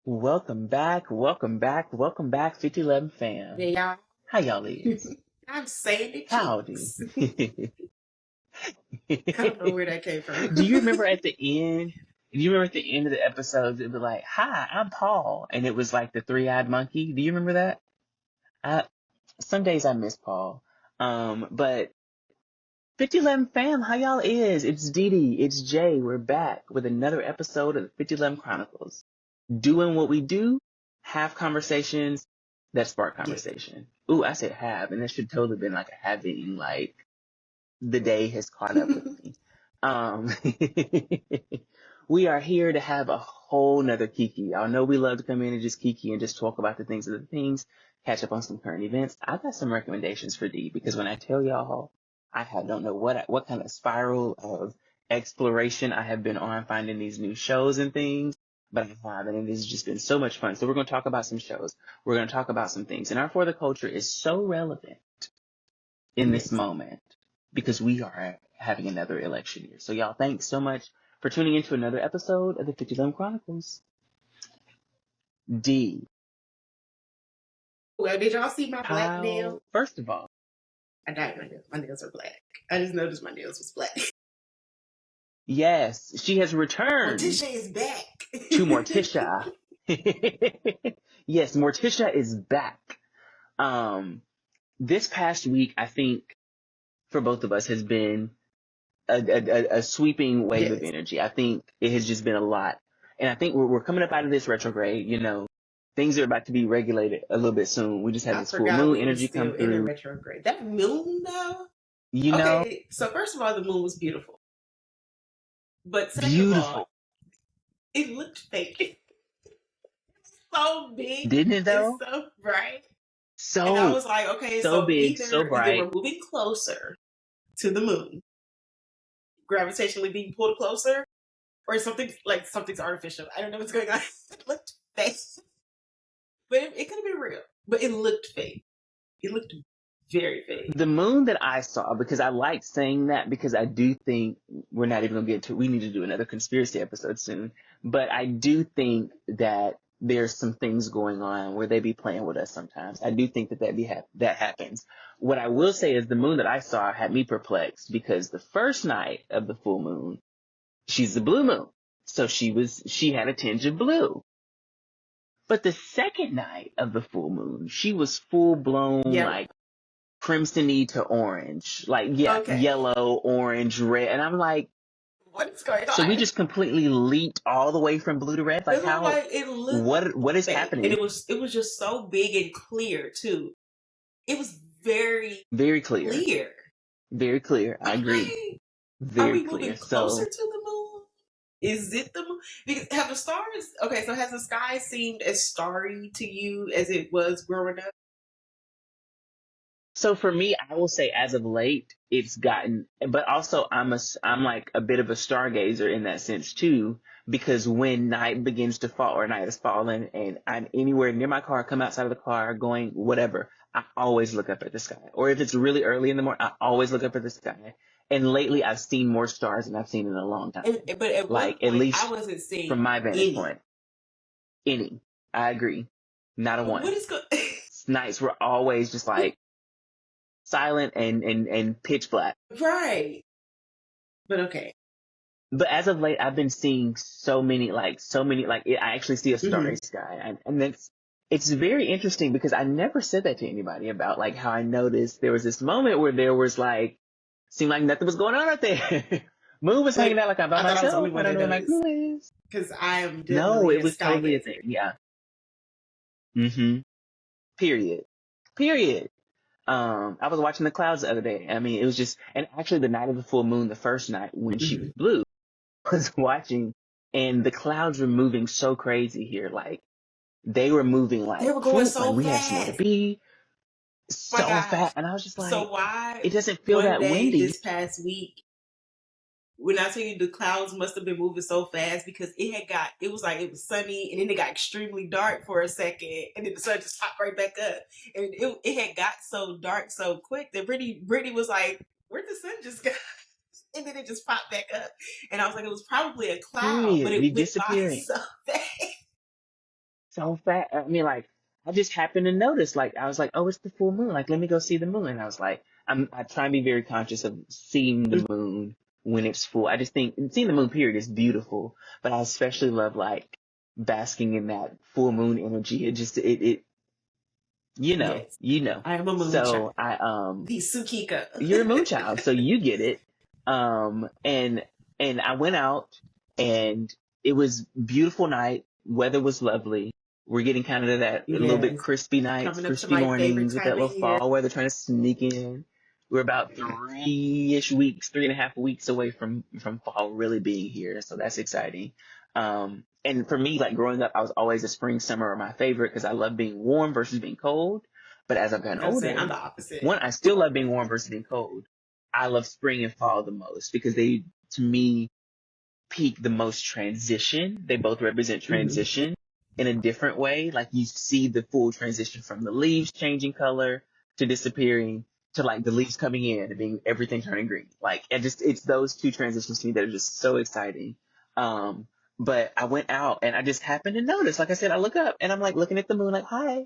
Welcome back, welcome back, welcome back, 5011 fam. Yeah, y'all. How y'all is? I'm Sandy Howdy. Cheeks. I don't know where that came from. Do you remember at the end? Do you remember at the end of the episode, it'd be like, "Hi, I'm Paul," and it was like the three-eyed monkey. Do you remember that? I, some days I miss Paul. But 5011 fam, how y'all is? It's Dee Dee, it's Jay. We're back with another episode of the 5011 Chronicles. Doing what we do, have conversations that spark Yeah. conversation. Ooh, I said have, and that should totally been like a having, like the day has caught up with me. Um, we are here to have a whole nother KiKi. I know we love to come in and just KiKi and just talk about the things of the things, catch up on some current events. I got some recommendations for D because when I tell y'all, don't know what kind of spiral of exploration I have been on finding these new shows and things, but I have, and it has just been so much fun. So we're going to talk about some shows. We're going to talk about some things, and our For the Culture is so relevant in this Yes. moment because we are having another election year. So y'all, thanks so much for tuning into another episode of the 5011 Chronicles. D. Well, did y'all see my black nail? How, first of all, I dyed my nails. My nails are black. I just noticed my nails was black. yes, she has returned Morticia is back. to Morticia. Yes, Morticia is back. This past week, I think, for both of us, has been a sweeping wave of Yes. energy. I think it has just been a lot. And I think we're coming up out of this retrograde, you know, things are about to be regulated a little bit soon. We just had I this full forgot moon we were energy still come in a through. retrograde. That moon, though? You know, Okay, so first of all, the moon was beautiful. But second of beautiful. all, it looked fake. So big Didn't it and though? so bright. So, And I was like, okay, so so big, so either bright. we're moving closer to the moon, gravitationally being pulled closer, or something's artificial. I don't know what's going on. It looked fake, but it could have been real. But it looked fake. It looked very fake. The moon that I saw, because I like saying that because I do think we're not even gonna we need to do another conspiracy episode soon. But I do think that there's some things going on where they be playing with us sometimes. I do think that happens. What I will say is the moon that I saw had me perplexed because the first night of the full moon, she's the blue moon. So she had a tinge of blue. But the second night of the full moon, she was full blown like crimsony to orange, like yellow, orange, red, and I'm like, what's going on? so we just completely leaped all the way from blue to red. Like how? It looked What is fake. happening? And it was just so big and clear too. It was very clear. Very clear. I agree. Very Are we clear. moving closer to the moon? Is it the moon? Because have the stars? Okay, so has the sky seemed as starry to you as it was growing up? So for me, I will say as of late, it's gotten, but also I'm like a bit of a stargazer in that sense too, because when night begins to fall or night is falling and I'm anywhere near my car, come outside of the car, going whatever, I always look up at the sky. Or if it's really early in the morning, I always look up at the sky. And lately I've seen more stars than I've seen in a long time. But at like, one at point, least I wasn't seeing from my vantage point. Any. I agree. Not a one. What is Nights were always just like, silent and pitch black. Right. But okay. But as of late, I've been seeing so many, I actually see a starry sky. And it's very interesting because I never said that to anybody about like how I noticed there was this moment where there was like, seemed like nothing was going on out there. Moon was hanging out like I'm by myself. I don't know where my crew is. Because I am definitely no, it was totally a thing. Yeah. Mm-hmm. Period. I was watching the clouds the other day. I mean, it was just, and actually the night of the full moon, the first night when she was blue, I was watching and the clouds were moving so crazy here. Like they were moving like, they were going so like, we fast. have somewhere to be so fast. And I was just like, so why it doesn't feel that windy. This past week, when I tell you the clouds must have been moving so fast because it was sunny and then it got extremely dark for a second and then the sun just popped right back up and it had got so dark so quick that Brittany was like, where'd the sun just go? And then it just popped back up and I was like, it was probably a cloud, but it went by so fast. so fast. I mean, like, I just happened to notice, like, I was like, oh, it's the full moon. Like, let me go see the moon. And I was like, I try and be very conscious of seeing the moon when it's full. I just think seeing the moon period is beautiful, but I especially love like basking in that full moon energy. It just, it, Yes, you know. I am a moon child. So The Sukika. you're a moon child, so you get it. And I went out, and it was beautiful night. Weather was lovely. We're getting kind of that a little bit Yes, crispy nights, coming up to crispy my favorite mornings with that time of little year. fall weather trying to sneak in. We're about 3.5 weeks away from fall really being here, so that's exciting. And for me, like growing up, I was always a spring, summer are my favorite because I love being warm versus being cold. But as I've gotten I'm saying I'm older, the opposite. one, I still love being warm versus being cold. I love spring and fall the most because they, to me, peak the most transition. They both represent Mhm. transition in a different way. Like you see the full transition from the leaves changing color to disappearing to like the leaves coming in and being everything turning green. Like and just it's those two transitions to me that are just so exciting. Um, but I went out and I just happened to notice, like I said, I look up and I'm like looking at the moon like, hi,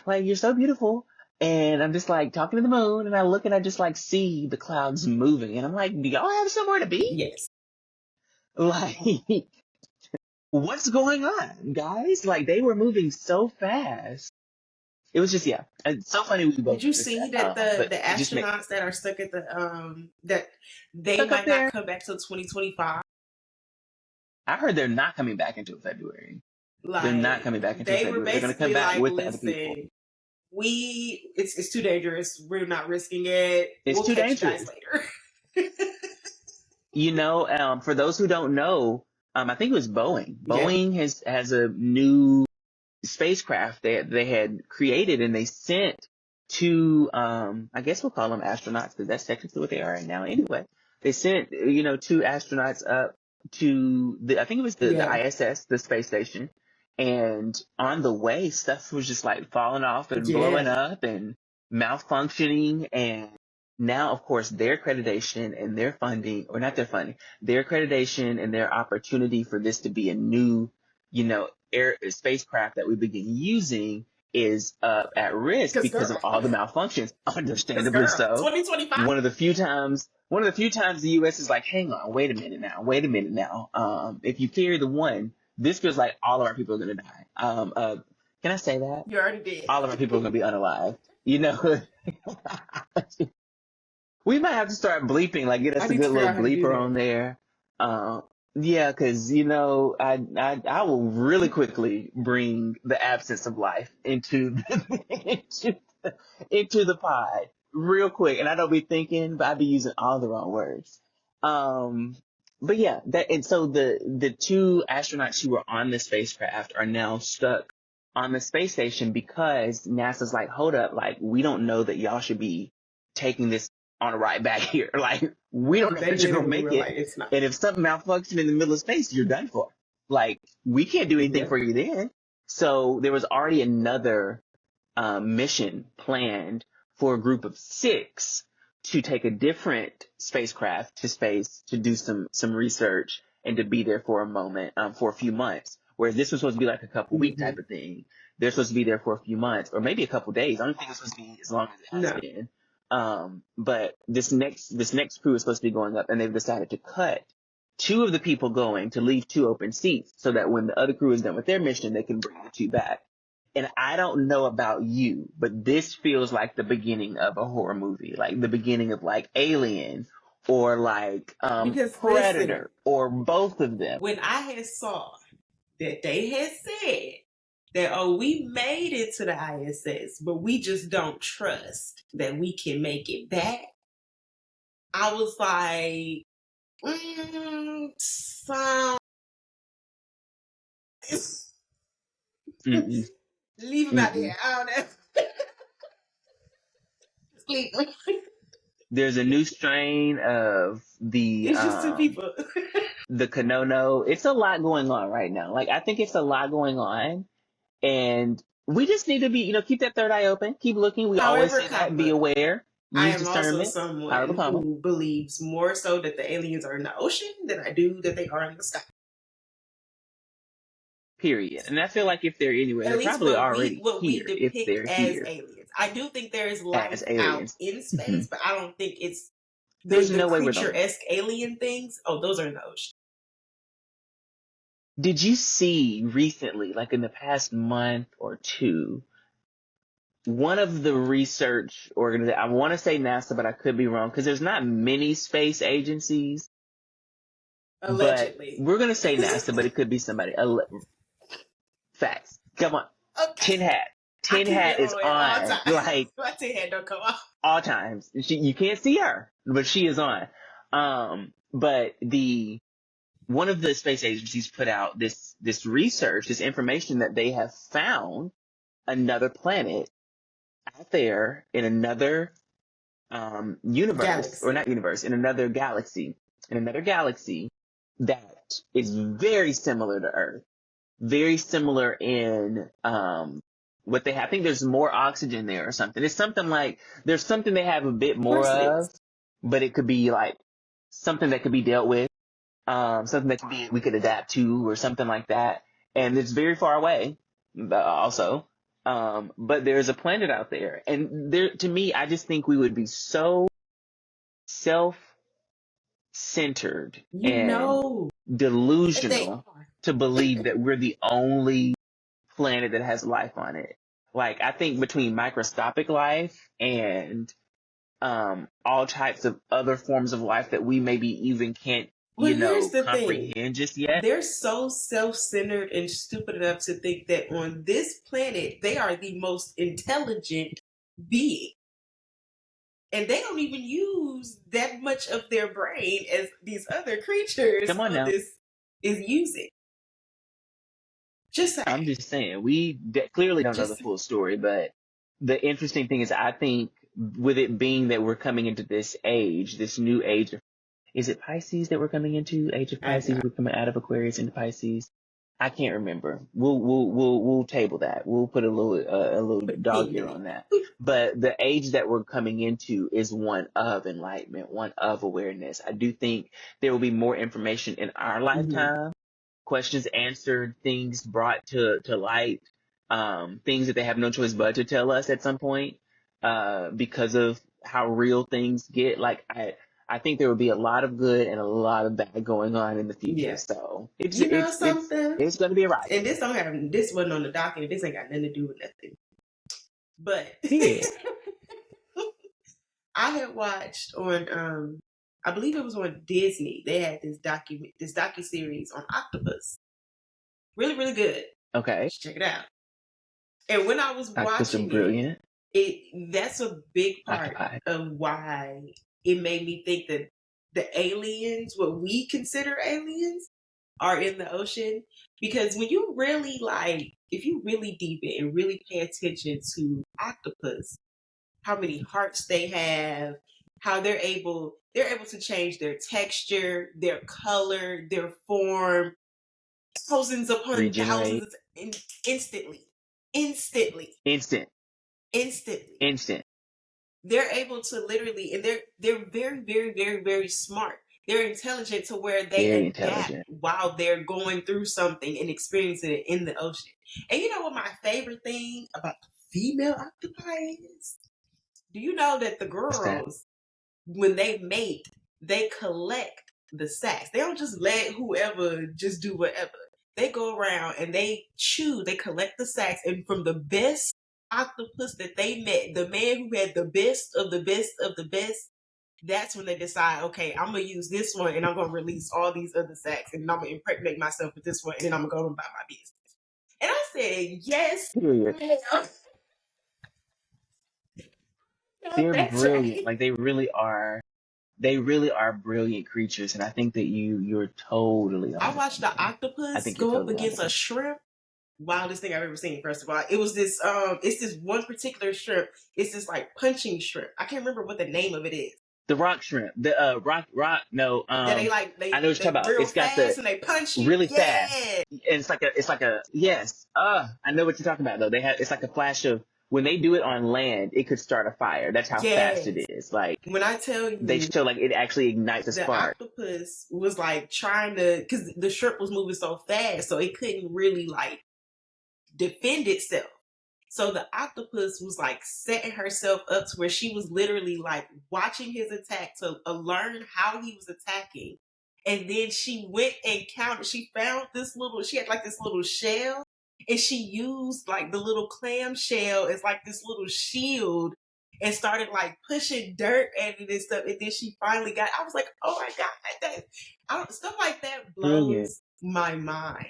like you're so beautiful. And I'm just like talking to the moon and I look and I just like see the clouds moving and I'm like, do y'all have somewhere to be? Yes. Like, what's going on, guys? Like, they were moving so fast. It was just, yeah. It's so funny we Did both you noticed see that. that But the it just makes astronauts that are stuck at the that they stuck up might not there. come back till 2025? I heard they're not coming back until February. They're not Like coming back until they were February. They're going to come basically back like, with the other people. listen, it's too dangerous. We're not risking it. It's We'll too catch you guys dangerous. later. For those who don't know, I think it was Boeing. Yeah. Boeing has a new spacecraft that they had created and they sent to I guess we'll call them astronauts because that's technically what they are right now anyway. They sent two astronauts up to the I think it was the Yeah. ISS, the space station, and on the way stuff was just like falling off and blowing Yeah. up and malfunctioning. And now of course their accreditation and their funding, or not their funding, their accreditation and their opportunity for this to be a new air spacecraft that we begin using is at risk Cause because of girl. all the malfunctions, Cause understandably girl. so. 2025. One of the few times the U.S. is like, hang on, wait a minute now. If you carry the one, this feels like all of our people are going to die. Can I say that? You already did. All of our people are going to be unalive. You know, we might have to start bleeping, like get I us a need to good figure little out how to do bleeper that. on there. Yeah, because I will really quickly bring the absence of life into into the pod real quick, and I don't be thinking, but I be using all the wrong words. Um, but yeah, that and so the two astronauts who were on the spacecraft are now stuck on the space station because NASA's like, hold up, like we don't know that y'all should be taking this on a ride back here. Like we don't know They that you're gonna literally make were it, like, it's not. and if something malfunctions in the middle of space, you're done for. Like we can't do anything Yeah. for you then. So there was already another mission planned for a group of 6 to take a different spacecraft to space to do some research and to be there for a moment, for a few months. Whereas this was supposed to be like a couple week Mm-hmm. type of thing. They're supposed to be there for a few months or maybe a couple days. I don't think it's supposed to be as long as it has No. been. But this next crew is supposed to be going up and they've decided to cut 2 of the people going to leave 2 open seats so that when the other crew is done with their mission, they can bring the 2 back. And I don't know about you, but this feels like the beginning of a horror movie, like the beginning of like Alien or like Because listen, Predator or both of them. when I had saw that they had said that, oh, we made it to the ISS, but we just don't trust that we can make it back, I was like, sound. Mm-mm, Leave him out mm-mm. there. I don't know. Sleep. There's a new strain of the It's just 2 people. the Kanono. It's a lot going on right now. Like I think it's a lot going on, and we just need to be, keep that third eye open, keep looking. We always However, say that. Be aware, I use am also discernment. Power the someone comma. who believes more so that the aliens are in the ocean than I do that they are in the sky. period. And I feel like if they're anywhere, At they're least probably already what we here if depict they're as here aliens. I do think there is as life out aliens. in space, but I don't think it's There's the no way we're the creature-esque alien things. Oh, those are in the ocean. Did you see recently, like in the past month or two, one of the research organizations, I want to say NASA, but I could be wrong because there's not many space agencies, but Allegedly. we're going to say NASA, but it could be somebody. Facts. Come on. Okay. Tin Hat. I Tin keep Hat it is on all on, time. like, My tin hat don't come off. all times. You can't see her, but she is on. But one of the space agencies put out this research, this information that they have found another planet out there in another universe, or not universe, in another galaxy, that is very similar to Earth, very similar in what they have. I think there's more oxygen there or something. It's something like there's something they have a bit more of, but it could be like something that could be dealt with. Something that we could adapt to or something like that. And it's very far away also. But there's a planet out there. And to me, I just think we would be so self-centered and delusional to believe that we're the only planet that has life on it. Like, I think between microscopic life and all types of other forms of life that we maybe even can't comprehend just yet. They're so self-centered and stupid enough to think that on this planet they are the most intelligent being, and they don't even use that much of their brain as these other creatures Come on now. This is using. Just saying. I'm just saying, we clearly don't know the full story, but the interesting thing is, I think with it being that we're coming into this age, this new age of, is it Pisces that we're coming into? Age of Pisces. We're coming out of Aquarius into Pisces. I can't remember. We'll table that. We'll put a little dog ear on that. But the age that we're coming into is one of enlightenment, one of awareness. I do think there will be more information in our lifetime, questions answered, things brought to light, things that they have no choice but to tell us at some point, because of how real things get. Like, I think there will be a lot of good and a lot of bad going on in the future. Yeah. So it's going to be a ride. And this wasn't on the docket. This ain't got nothing to do with nothing. But yeah. I had watched on I believe it was on Disney. They had this docu-series on Octopus. Really, really good. Okay. Check it out. And when I was watching brilliant. That's a big part of why it made me think that the aliens, what we consider aliens, are in the ocean. Because when you really if you really deep it and really pay attention to octopus, how many hearts they have, how they're able to change their texture, their color, their form, thousands upon thousands, instantly. They're able to literally, and they're very, very, very, very smart. They're intelligent to where they adapt while they're going through something and experiencing it in the ocean. And you know what my favorite thing about the female octopi is? Do you know that the girls, when they mate, they collect the sacs? They don't just let whoever just do whatever. They go around and they collect the sacs, and from the best octopus that they met, the man who had the best of the best of the best, that's when they decide, okay, I'm going to use this one and I'm going to release all these other sacs and I'm going to impregnate myself with this one and then I'm going to go and buy my business. And I said, yes. They're brilliant. Right. Like, they really are brilliant creatures, and I think that you're totally. I watched the octopus go up against a shrimp. Wildest thing I've ever seen. First of all, it was this. It's this one particular shrimp. It's this like punching shrimp. I can't remember what the name of it is. The rock shrimp. The rock. No. That they I know what you're talking about. It's got and they punch you really fast. And it's like a yes. I know what you're talking about though. It's like a flash of when they do it on land, it could start a fire. That's how fast it Yes. is. Like, When I tell they you, show like it actually ignites a the spark. octopus was like trying to, because the shrimp was moving so fast, so it couldn't really like defend itself. So the octopus was like setting herself up to where she was literally like watching his attack to learn how he was attacking. And then she went and counted. She found this little, she had like this little shell, and she used like the little clam shell as like this little shield and started like pushing dirt at it and stuff. And then she finally got, I was like, oh my God, stuff like that Brilliant. blows my mind.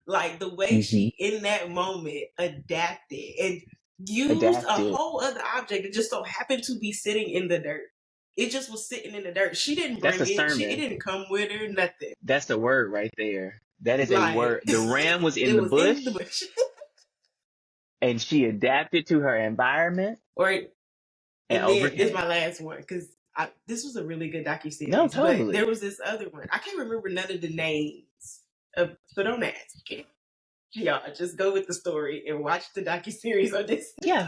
Like the way Mm-hmm. she in that moment adapted and used a Adapted. whole other object that just so happened to be sitting in the dirt. It just was sitting in the dirt. She didn't bring That's a it. sermon. It didn't come with her, nothing. That's the word right there. That is a Like, word. The ram was in it the was bush, in the bush. and she adapted to her environment Or and then overcame. this is my last one because this was a really good docuseries. No, totally. But there was this other one. I can't remember none of the names, so don't ask. Y'all just go with the story and watch the docuseries on this. Yeah.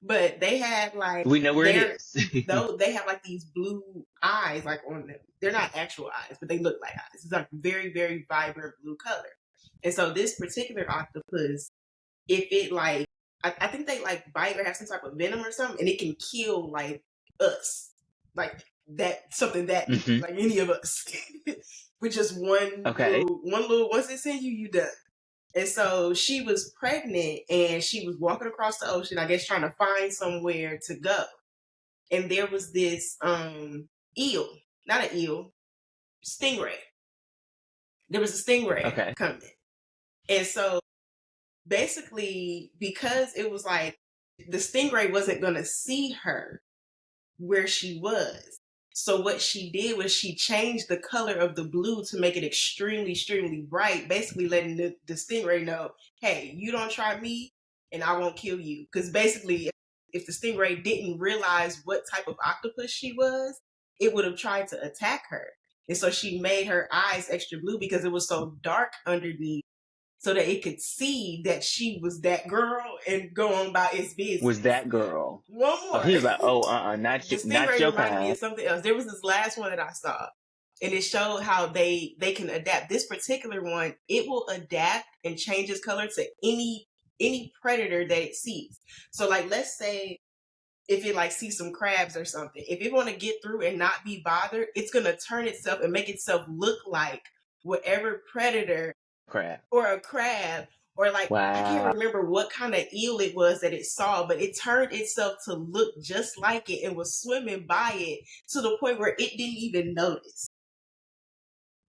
But they had like, We know where it is. though they have like these blue eyes like on them. They're not actual eyes, but they look like eyes. It's like very, very vibrant blue color. And so this particular octopus, if it like, I think they like bite or have some type of venom or something, and it can kill like us, like that, something that Mhm. like any of us, with just one little. Once it send you, you done. And so she was pregnant and she was walking across the ocean, I guess trying to find somewhere to go. And there was this eel, not an eel, stingray. There was a stingray coming. And so basically, because it was like the stingray wasn't going to see her where she was. So what she did was she changed the color of the blue to make it extremely, extremely bright, basically letting the stingray know, hey, you don't try me and I won't kill you. Because basically, if the stingray didn't realize what type of octopus she was, it would have tried to attack her. And so she made her eyes extra blue because it was so dark underneath, so that it could see that she was that girl and go on about its business. Was that girl? One more. Oh, he was like, not the not stingray your reminded me kind. of something else. There was this last one that I saw, and it showed how they can adapt. This particular one, it will adapt and change its color to any predator that it sees. So, like, let's say if it like sees some crabs or something, if it want to get through and not be bothered, it's gonna turn itself and make itself look like whatever predator. Crab. Or a crab, or like, wow. I can't remember what kind of eel it was that it saw, but it turned itself to look just like it and was swimming by it to the point where it didn't even notice.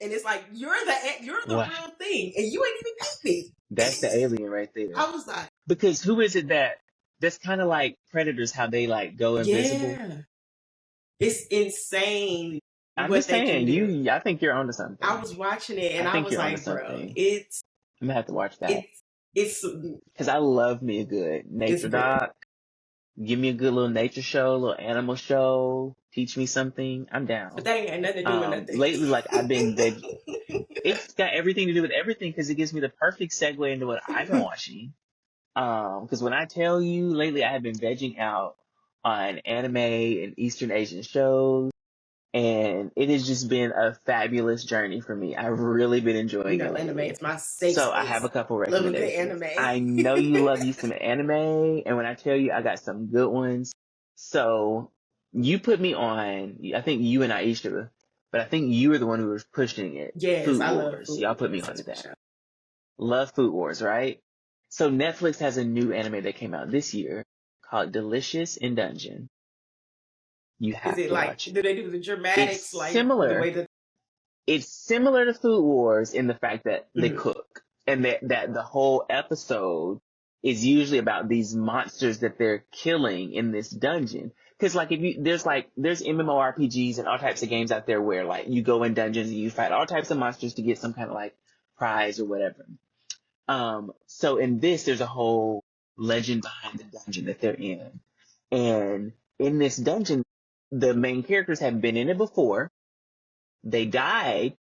And it's like, you're the wow. real thing, and you ain't even got me. That's the alien right there. I was like, because who is it that's kind of like predators, how they like go invisible? Yeah, it's insane. I'm just saying, I think you're onto something. I was watching it and I was like, bro, I'm gonna have to watch that. It's because I love me a good nature doc. Give me a good little nature show, little animal show. Teach me something. I'm down. But that ain't got nothing to do with nothing. Lately, like I've been it's got everything to do with everything because it gives me the perfect segue into what I've been watching. Because when I tell you, lately I have been vegging out on anime and Eastern Asian shows. And it has just been a fabulous journey for me. I've really been enjoying it. Anime is my safe So space. I have a couple recommendations. Love a good anime. I know you love you some anime, and when I tell you, I got some good ones. So you put me on. I think you and Aisha, but I think you were the one who was pushing it. Yes, Food I Wars. love Food Y'all put me on to that. Love Food Wars, right? So Netflix has a new anime that came out this year called Delicious in Dungeon. You have to watch it. Do they do the dramatics? It's similar. The way that it's similar to Food Wars in the fact that they cook, and that the whole episode is usually about these monsters that they're killing in this dungeon. Because like there's MMORPGs and all types of games out there where like you go in dungeons and you fight all types of monsters to get some kind of like prize or whatever. So in this, there's a whole legend behind the dungeon that they're in, and in this dungeon, the main characters have been in it before. They died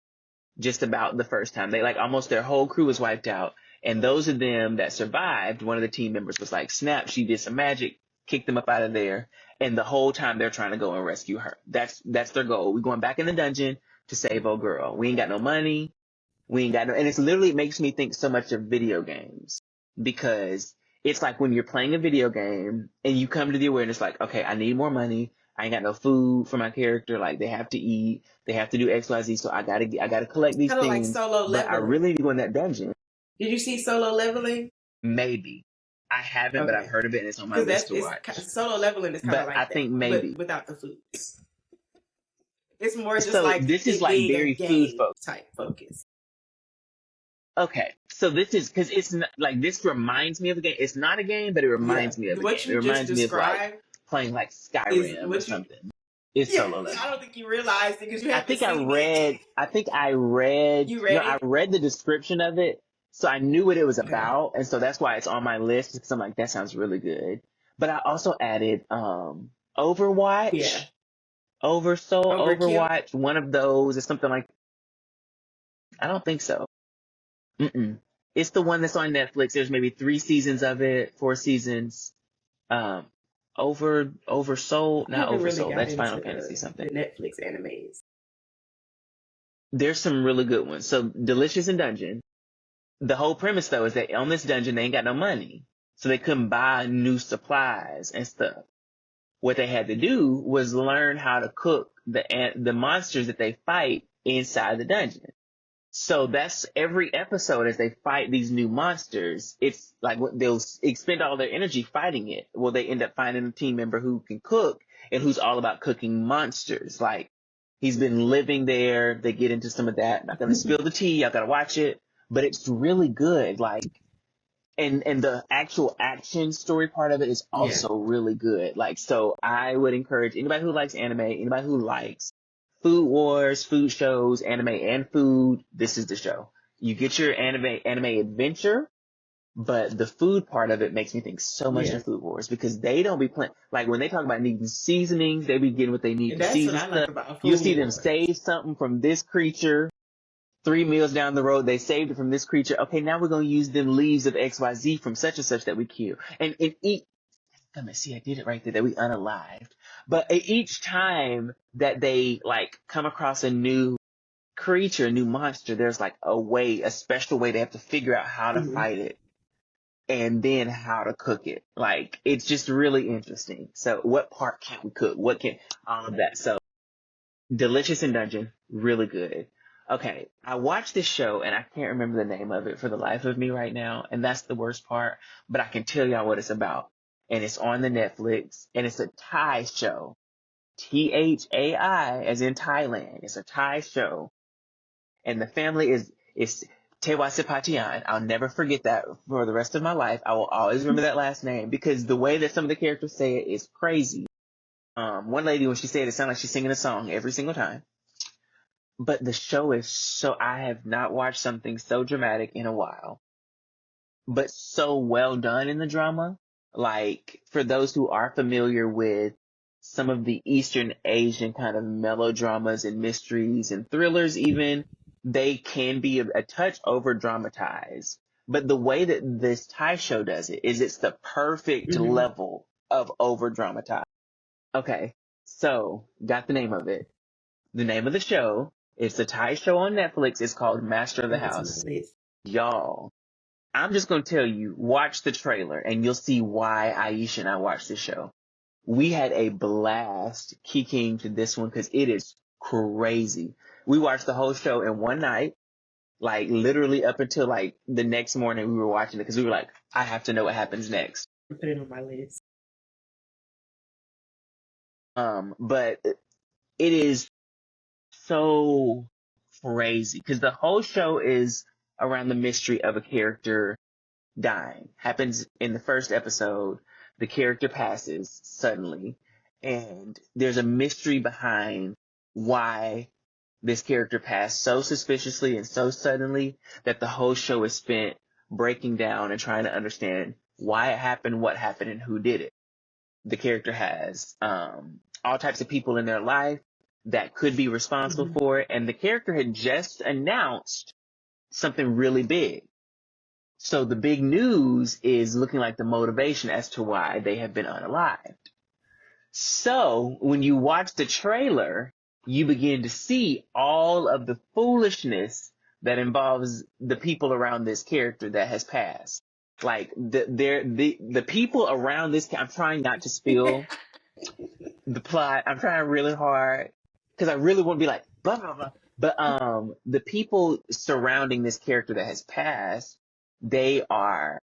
just about the first time. They almost their whole crew was wiped out. And those of them that survived, one of the team members was like, snap, she did some magic, kicked them up out of there. And the whole time they're trying to go and rescue her. That's their goal. We're going back in the dungeon to save old girl. We ain't got no money. We ain't got no, and it's literally, it makes me think so much of video games, because it's like when you're playing a video game and you come to the awareness like, okay, I need more money. I ain't got no food for my character. Like, they have to eat, they have to do X, Y, Z. So I gotta collect these Kind of like things. Solo But I Leveling. really need to go in that dungeon. Did you see Solo Leveling? Maybe. I haven't, but I've Okay. heard of it and it's on my Because list to watch. Solo Leveling is kind of But like I that, think maybe. but without the food. It's more just So like this it is like being very a food game focused. type focus. Okay, so this is, because it's not, like, this reminds me of a game. It's not a game, but it reminds me of a game. What It you just reminds me of like described playing like is Skyrim or what you. something. It's Yeah, Solo Leveling. I don't think you realized it because you I have to think I see read. it. I think I read. You No, read I it? read the description of it, so I knew what it was Okay. about, and so that's why it's on my list. Because I'm like, that sounds really good. But I also added Overwatch, Yeah. Oversoul, Overkill? Overwatch. One of those or something like. I don't think so. Mm-mm. It's the one that's on Netflix. There's maybe 3 seasons of it, 4 seasons. Um, Oversoul, I not haven't really Oversoul. got That's into Final Fantasy the something. Netflix animes. There's some really good ones. So Delicious in Dungeon. The whole premise though is that on this dungeon they ain't got no money, so they couldn't buy new supplies and stuff. What they had to do was learn how to cook the monsters that they fight inside the dungeon. So that's every episode as they fight these new monsters. It's like they'll expend all their energy fighting it. Well, they end up finding a team member who can cook and who's all about cooking monsters. Like, he's been living there. They get into some of that. I'm not going to spill the tea. Y'all got to watch it, but it's really good. Like, and the actual action story part of it is Yeah. also really good. Like, so I would encourage anybody who likes anime, anybody who likes food wars, food shows, anime and food, this is the show. You get your anime adventure, but the food part of it makes me think so much Yeah. of Food Wars, because they don't be playing, like when they talk about needing seasonings, they be getting what they need And to that's what season I like stuff. about You'll Food see them Wars. save something from this creature 3 meals down the road. They saved it from this creature. Okay, now we're going to use them leaves of XYZ from such and such that we kill. And each, let me see, I did it right there, that we unalived. But each time that they like come across a new creature, a new monster, there's like a special way they have to figure out how to fight it and then how to cook it. Like, it's just really interesting. So what part can't we cook? What can, all of that. So Delicious in Dungeon, really good. Okay, I watched this show and I can't remember the name of it for the life of me right now, and that's the worst part, but I can tell y'all what it's about. And it's on the Netflix, and it's a Thai show. Thai, as in Thailand. It's a Thai show. And the family is Tewa Sipatian. I'll never forget that for the rest of my life. I will always remember that last name, because the way that some of the characters say it is crazy. One lady, when she said it sounded like she's singing a song every single time. But the show is I have not watched something so dramatic in a while, but so well done in the drama. Like, for those who are familiar with some of the Eastern Asian kind of melodramas and mysteries and thrillers even, they can be a touch over dramatized. But the way that this Thai show does it is it's the perfect level of over dramatized. Okay, so got the name of it. The name of the show, it's a Thai show on Netflix. It's called Master of the House. Y'all, I'm just going to tell you, watch the trailer and you'll see why Aisha and I watched this show. We had a blast kicking to this one because it is crazy. We watched the whole show in one night, like literally up until like the next morning we were watching it, because we were like, I have to know what happens next. Put it on my list. But it is so crazy because the whole show is around the mystery of a character dying. Happens in the first episode. The character passes suddenly, and there's a mystery behind why this character passed so suspiciously and so suddenly, that the whole show is spent breaking down and trying to understand why it happened, what happened, and who did it. The character has all types of people in their life that could be responsible for it, and the character had just announced something really big. So the big news is looking like the motivation as to why they have been unalived. So when you watch the trailer, you begin to see all of the foolishness that involves the people around this character that has passed. Like the people around this. I'm trying not to spill the plot. I'm trying really hard because I really want to be like blah blah blah. But the people surrounding this character that has passed, they are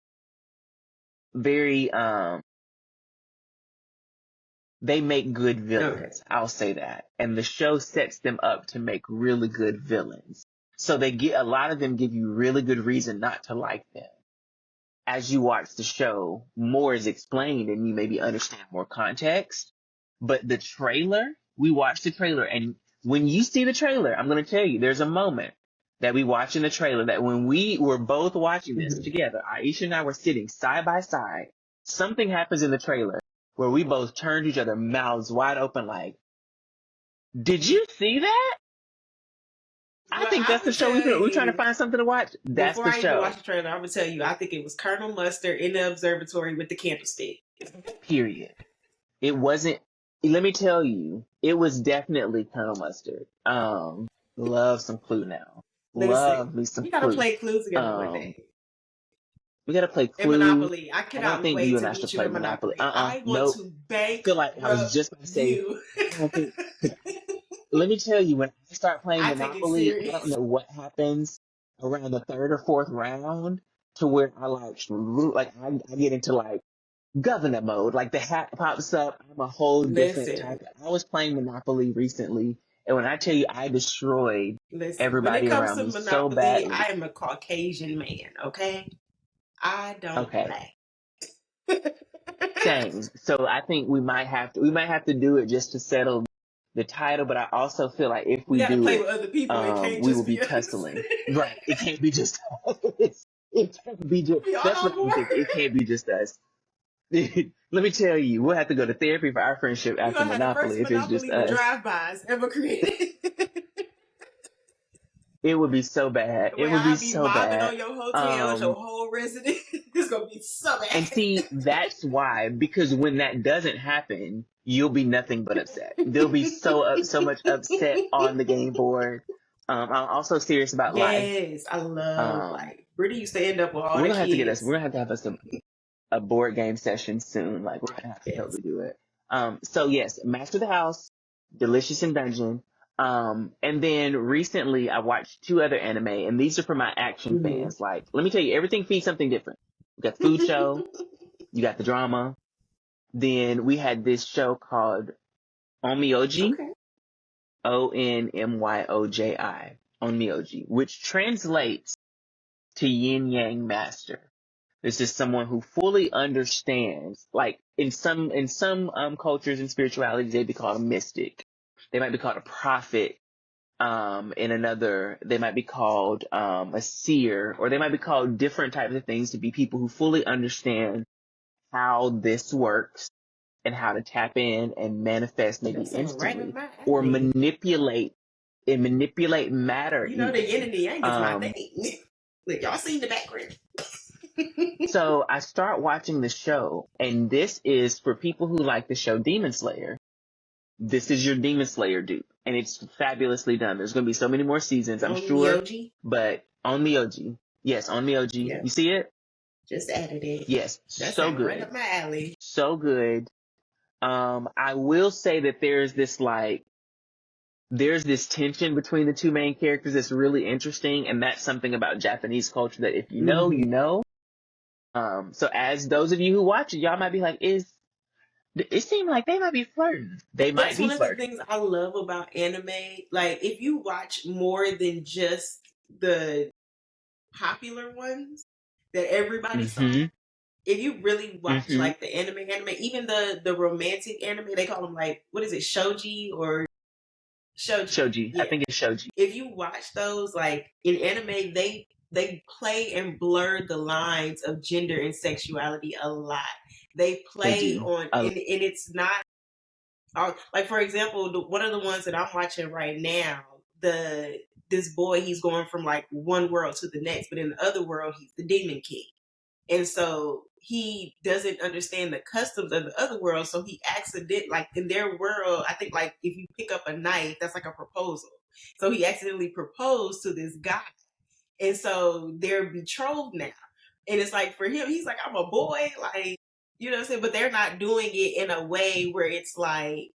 very they make good villains. Okay. I'll say that. And the show sets them up to make really good villains. So they get a lot of them give you really good reason not to like them. As you watch the show, more is explained and you maybe understand more context. But the trailer, we watched the trailer, and when you see the trailer, I'm going to tell you, there's a moment that we watch in the trailer that when we were both watching this together, Aisha and I were sitting side by side, something happens in the trailer where we both turned to each other, mouths wide open, like, did you see that? I Well, think I that's the would show. tell We're trying to you, find something to watch. That's before the I even show. watch the trailer, I'm gonna tell you, I think it was Colonel Mustard in the observatory with the candlestick. Period. It wasn't. Let me tell you, it was definitely Colonel Mustard. Love some Clue now. Love me Listen, some we gotta Clue. play Clues together one day. We gotta play And Clue. Monopoly. I I don't cannot think wait you and to I should meet you play in Monopoly. Monopoly. I want Nope. to I feel like I was just gonna say. you. I don't think. Let me tell you, when I start playing I take it Monopoly, I don't serious. know what happens around the third or fourth round to where I get into like governor mode. Like the hat pops up. I'm a whole different Listen, type. I was playing Monopoly recently, and when I tell you I destroyed listen. When it everybody comes around to me so Monopoly, badly. I am a Caucasian man, okay? I don't Okay. play. Same. So I think we might have to do it just to settle the title, but I also feel like if We we gotta do play it, with other people. It can't we just will be be us. tussling. Right. It can't be just us. It can't be just, We that's all what on I'm board. thinking. It can't be just us. Let me tell you, we'll have to go to therapy for our friendship We're after gonna have the first Monopoly if it's just Monopoly us. drive-bys ever created. It would be so bad. It Where would be I'll be so mobbing bad. on your hotels, your whole residence. It's gonna be so And bad. see, that's why, because when that doesn't happen, you'll be nothing but upset. There'll be so much upset on the game board. I'm also serious about life. Yes, I love Um, life. Where do you used to end up with all we're the gonna have to get us. kids? We're gonna have to have us a board game session soon. Like we're gonna have to Yes. totally do it. So yes, Master of the House, Delicious in Dungeon. And then recently I watched two other anime, and these are for my action Mm-hmm. fans. Like, let me tell you, everything feeds something different. You got the food show, you got the drama. Then we had this show called Onmyoji, Okay. Onmyoji, Onmyoji, which translates to Yin Yang Master. This is someone who fully understands, like in some cultures and spiritualities, they'd be called a mystic. They might be called a prophet. In another, they might be called a seer, or they might be called different types of things to be people who fully understand how this works and how to tap in and manifest maybe That sounds right up instantly my or alley. manipulate matter You know the yin even. and the yang is my thing. Look, y'all see the background. So I start watching the show, and this is for people who like the show Demon Slayer. This is your Demon Slayer dupe, and it's fabulously done. There's going to be so many more seasons, I'm On sure, Myoji? but on Myoji. Yes, on Myoji. Yeah. You see it? Just added it. Yes, That so sounds right good. up my alley. So good. I will say that there's this tension between the two main characters that's really interesting, and that's something about Japanese culture that if you know, you know. So as those of you who watch it, y'all might be like, it seemed like they might be flirting. They might That's be one of the flirting. things I love about anime. Like, if you watch more than just the popular ones that everybody saw, if you really watch like the anime, even the romantic anime, they call them like, what is it, shoji or Shoji. Yeah. I think it's shoji. If you watch those, like in anime, they play and blur the lines of gender and sexuality a lot. They play on, and it's not like, for example, one of the ones that I'm watching right now, this boy, he's going from like one world to the next, but in the other world he's the demon king. And so he doesn't understand the customs of the other world. So he like in their world, I think like if you pick up a knife, that's like a proposal. So he accidentally proposed to this guy. And so they're betrothed now. And it's like for him, he's like, I'm a boy, like, you know what I'm saying? But they're not doing it in a way where it's like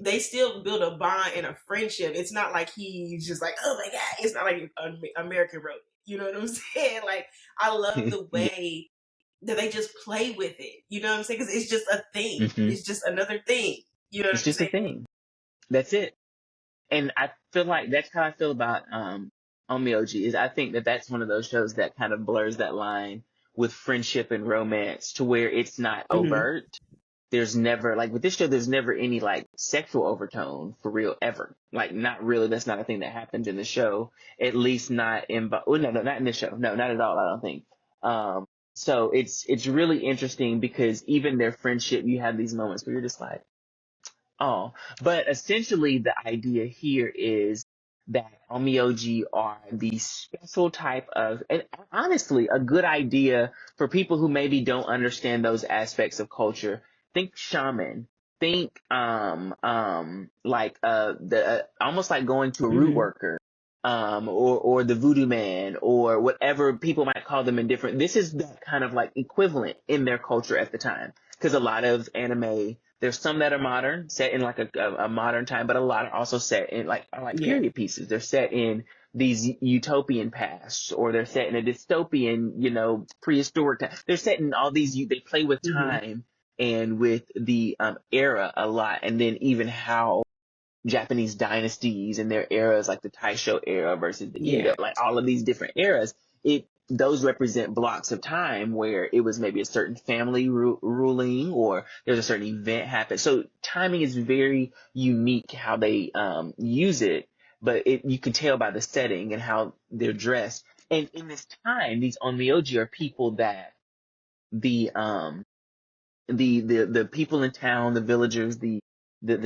they still build a bond and a friendship. It's not like he's just like, oh my God. It's not like American Road. You know what I'm saying? Like, I love the Yeah. way that they just play with it. You know what I'm saying? Because it's just a thing. Hmm. It's just another thing. You know what It's I'm just a saying? thing. That's it. And I feel like that's how I feel about Onmyoji. Is I think that that's one of those shows that kind of blurs that line with friendship and romance to where it's not Mm-hmm. overt. There's never, like with this show, there's never any like sexual overtone for real ever. Like not really. That's not a thing that happens in the show. At least not in. Oh, no, not in this show. No, not at all. I don't think. Um, so it's really interesting because even their friendship, you have these moments where you're just like, oh, but essentially the idea here is that Onmyoji are the special type of, and honestly, a good idea for people who maybe don't understand those aspects of culture. Think shaman. Think like the almost like going to a root Mm-hmm. worker, or the voodoo man or whatever people might call them in different. This is that kind of like equivalent in their culture at the time because a lot of anime, there's some that are modern, set in like a modern time, but a lot are also set in like Yeah. period pieces. They're set in these utopian pasts, or they're set in a dystopian, prehistoric time. They're set in all these. They play with Mm-hmm. time and with the era a lot, and then even how Japanese dynasties and their eras, like the Taisho era versus the Yeah. Edo, like all of these different eras, those represent blocks of time where it was maybe a certain family ruling or there's a certain event happened. So timing is very unique how they use it, but you can tell by the setting and how they're dressed. And in this time, these onmyoji are people that the the people in town, the villagers, the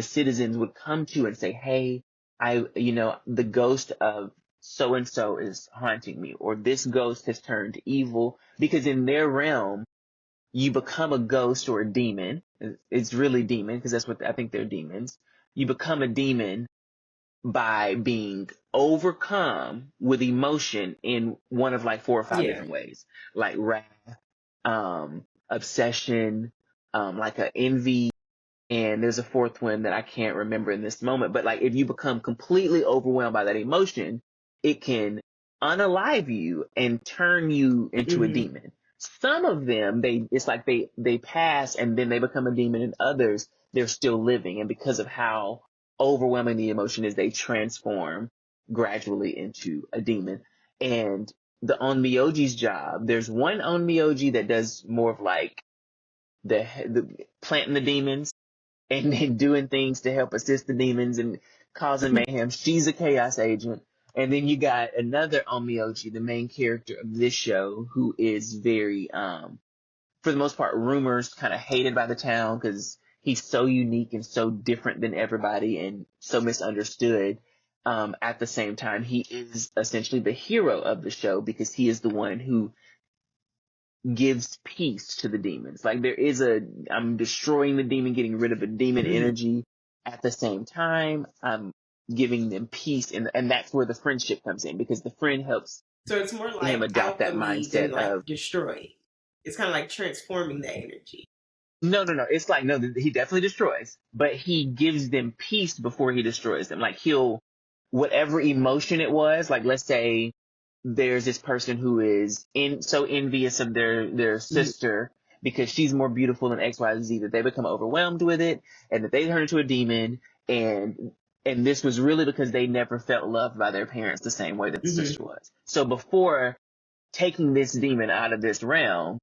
citizens would come to and say, hey, the ghost of so and so is haunting me, or this ghost has turned evil, because in their realm you become a ghost or a demon. It's really demon because that's what I think they're demons. You become a demon by being overcome with emotion in one of like 4 or 5 Yeah. different ways, like wrath, obsession, like a envy, and there's a fourth one that I can't remember in this moment. But like if you become completely overwhelmed by that emotion, it can unalive you and turn you into a Mm-hmm. demon. Some of them, it's like they pass and then they become a demon, and others they're still living, and because of how overwhelming the emotion is, they transform gradually into a demon. And the Onmyoji's job, there's one Onmyoji that does more of like the planting the demons and then doing things to help assist the demons and causing mayhem. She's a chaos agent. And then you got another Onmyoji, the main character of this show, who is very, for the most part, rumors kind of hated by the town because he's so unique and so different than everybody and so misunderstood. At the same time, he is essentially the hero of the show because he is the one who gives peace to the demons. Like I'm destroying the demon, getting rid of the demon Mm-hmm. energy. At the same time, I'm giving them peace, and that's where the friendship comes in because the friend helps So it's more him like adopt that alchemy than mindset like of destroying. It's kind of like transforming that energy. no. It's like no, he definitely destroys, but he gives them peace before he destroys them. Like he'll whatever emotion it was, like let's say there's this person who is so envious of their Mm-hmm. sister because she's more beautiful than XYZ that they become overwhelmed with it and that they turn into a demon, and this was really because they never felt loved by their parents the same way that the Mm-hmm. sister was. So before taking this demon out of this realm,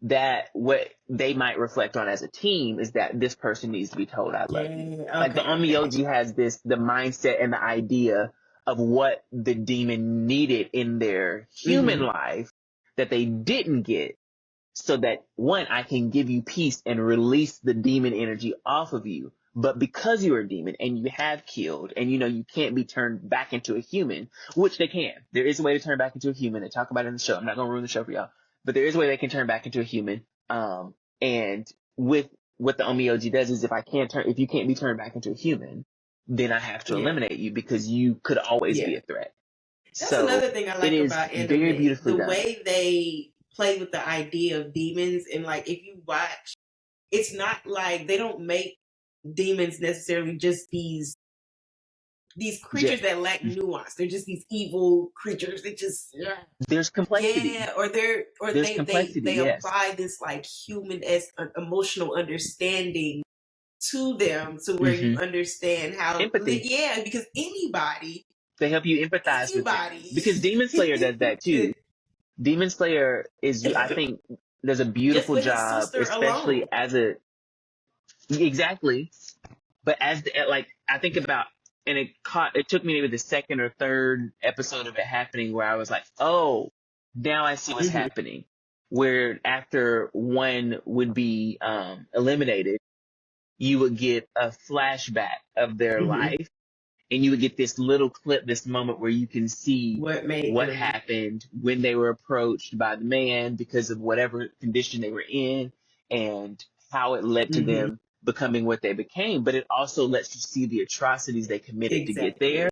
that what they might reflect on as a team is that this person needs to be told I love you. Yeah. Like the Okay. Okay. Onmyoji has the mindset and the idea of what the demon needed in their human Mm-hmm. life that they didn't get, so that one, I can give you peace and release the demon energy off of you, But because you're a demon and you have killed and you can't be turned back into a human, which they can. There is a way to turn back into a human. They talk about it in the show. I'm not going to ruin the show for y'all, but there is a way they can turn back into a human. And with what the Onmyoji does is if you can't be turned back into a human, then I have to Yeah. eliminate you because you could always be Yeah. a threat. That's So another thing I it like is about very anime. beautifully The done. way they play with the idea of demons, and like if you watch, it's not like they don't make demons necessarily just these creatures that lack nuance. They're just these evil creatures that just There's complexity. yeah, or There's complexity, they yes. apply this like human-esque emotional understanding to them to where you understand how Empathy. yeah, because anybody They help you empathize with them. Because Demon Slayer does that too. Demon Slayer is, I think, does a beautiful just for his job, sister especially alone. exactly. But I think about, and it took me maybe the second or third episode of it happening where I was like, oh, now I see what's happening. Where after one would be eliminated, you would get a flashback of their life, and you would get this little clip, this moment where you can see what happened when they were approached by the man because of whatever condition they were in and how it led to them becoming what they became. But it also lets you see the atrocities they committed to get there,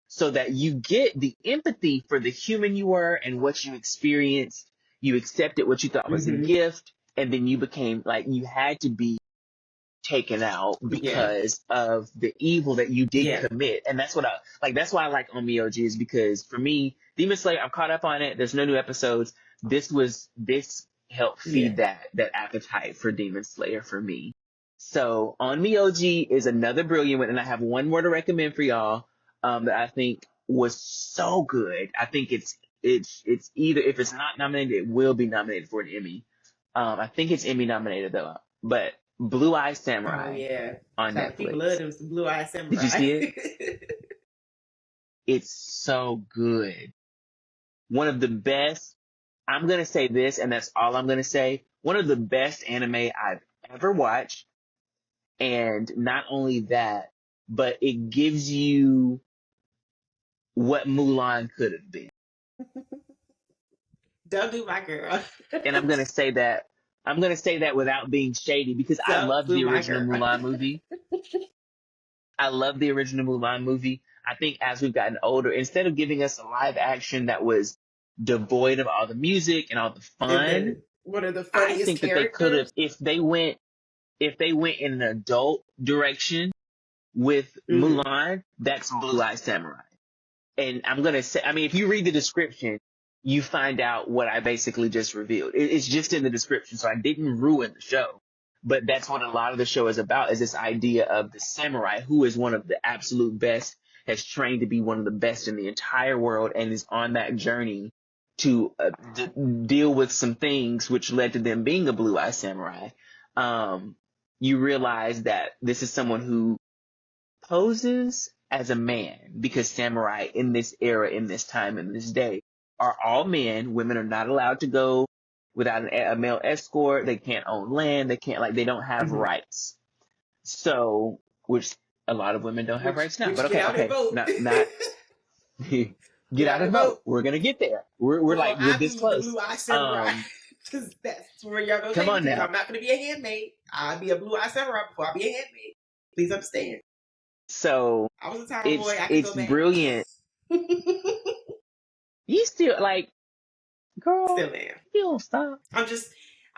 so that you get the empathy for the human you were and what you experienced. You accepted what you thought was a gift, and then you became like, you had to be taken out because of the evil that you did commit. And that's that's why I like Onmyoji, is because for me, Demon Slayer, I'm caught up on it. There's no new episodes. This helped feed that appetite for Demon Slayer for me. So Onmyoji is another brilliant one, and I have one more to recommend for y'all that I think was so good. I think it's either, if it's not nominated, it will be nominated for an Emmy. I think it's Emmy nominated though, but Blue Eye Samurai on Netflix. People love them some Blue Eye Samurai. Did you see it? It's so good. One of the best. I'm gonna say this, and that's all I'm gonna say. One of the best anime I've ever watched, and not only that, but it gives you what Mulan could have been. Don't do my girl. And I'm gonna say that. I'm gonna say that without being shady, because I love the original Mulan movie. I love the original Mulan movie. I think as we've gotten older, instead of giving us a live action that was devoid of all the music and all the fun, one of the I funniest think that they could have, if they went in an adult direction with Mulan, that's Blue Eye Samurai. And I'm gonna say, I mean, if you read the description, you find out what I basically just revealed. It's just in the description, so I didn't ruin the show. But that's what a lot of the show is about, is this idea of the samurai, who is one of the absolute best, has trained to be one of the best in the entire world, and is on that journey to deal with some things which led to them being a Blue Eye Samurai. You realize that this is someone who poses as a man, because samurai in this era, in this time, in this day, are all men. Women are not allowed to go without a male escort. They can't own land. They don't have rights. So, which a lot of women don't have rights now. But okay, not get out and vote. We're gonna get there. We're this close. Blue Eye Samurai. Because that's where y'all gonna come on now. I'm not gonna be a handmaid. I'll be a Blue Eye Samurai before I be a handmaid. Please understand. So I was a tomboy. It's brilliant. You still girl. Still am. You don't stop.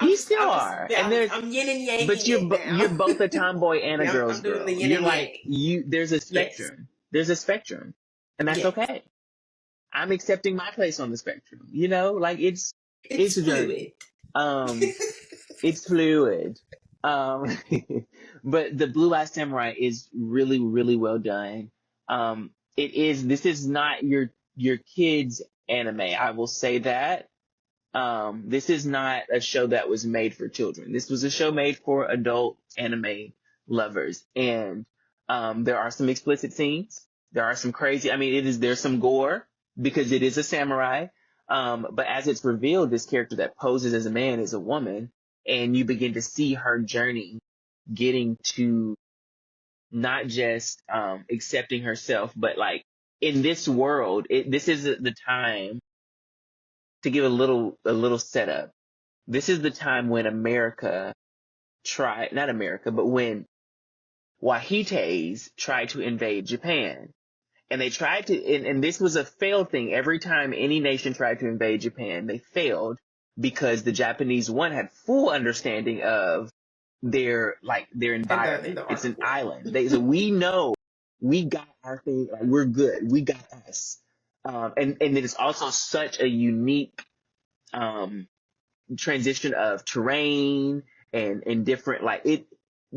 You still are. I'm yin and yang. But you're both a tomboy and a girl's girl. You're there's a spectrum. Yes. There's a spectrum. And that's okay. I'm accepting my place on the spectrum. It's fluid. It's fluid. But the Blue Eye Samurai is really, really well done. This is not your kids' anime. I will say that. This is not a show that was made for children. This was a show made for adult anime lovers. And, there are some explicit scenes. There are some crazy, there's some gore because it is a samurai. But as it's revealed, this character that poses as a man is a woman, and you begin to see her journey getting to not just accepting herself, but like in this world, this is the time to give a little setup. This is the time when America tried, not America, but when Wahites tried to invade Japan. And they tried to, and this was a failed thing. Every time any nation tried to invade Japan, they failed because the Japanese, one, had full understanding of their environment. the art It's of an war. island. So we know we got our thing. Like, we're good. We got us. And it is also such a unique transition of terrain and different, like,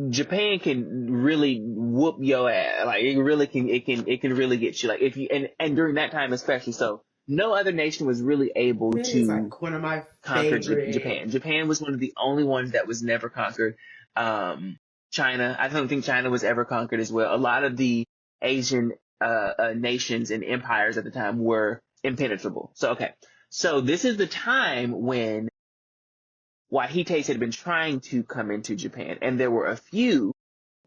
Japan can really whoop your ass. Like, it can really get you. Like, if you, and during that time especially. So no other nation was really able That is to like one of my conquer favorite. Japan. Japan was one of the only ones that was never conquered. China, I don't think China was ever conquered as well. A lot of the Asian nations and empires at the time were impenetrable. So, okay. So this is the time when Wahites had been trying to come into Japan, and there were a few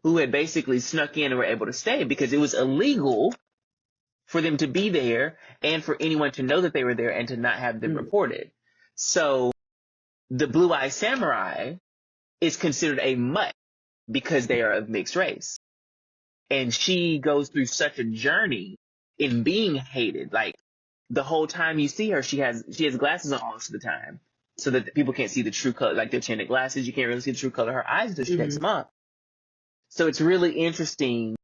who had basically snuck in and were able to stay because it was illegal for them to be there and for anyone to know that they were there and to not have them reported. So the Blue-Eyed Samurai is considered a mutt because they are of mixed race. And she goes through such a journey in being hated. Like, the whole time you see her, she has glasses on most of the time so that people can't see the true color. Like, they're tinted glasses, you can't really see the true color of her eyes until she takes them off. So it's really interesting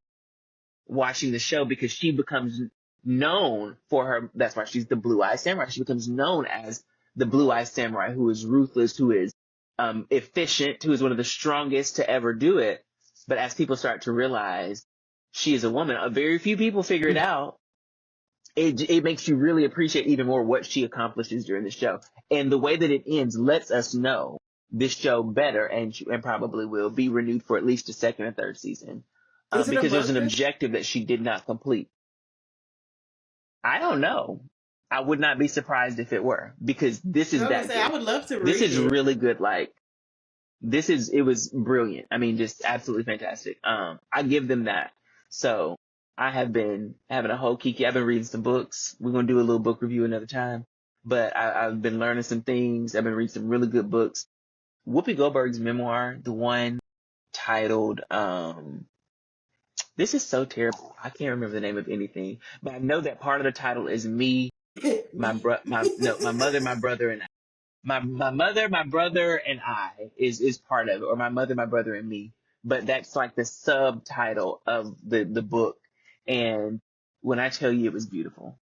watching the show because she becomes known for her. That's why she's the Blue-Eyed Samurai. She becomes known as the Blue-Eyed Samurai, who is ruthless, who is efficient, who is one of the strongest to ever do it. But as people start to realize she is a woman, a very few people figure it out. It makes you really appreciate even more what she accomplishes during the show. And the way that it ends lets us know this show better and probably will be renewed for at least a second and third season. Is it a Because there's an manga? objective that she did not complete. I don't know. I would not be surprised if it were, because this is that good. I would love to read This is it. really good. Like, it was brilliant. I mean, just absolutely fantastic. I give them that. So I have been having a whole KiKi. I've been reading some books. We're going to do a little book review another time, but I've been learning some things. I've been reading some really good books. Whoopi Goldberg's memoir, the one titled, this is so terrible. I can't remember the name of anything, but I know that part of the title is me, my mother, my brother, and my mother, my brother, and I is part of it, or my mother, my brother, and me. But that's like the subtitle of the book. And when I tell you it was beautiful,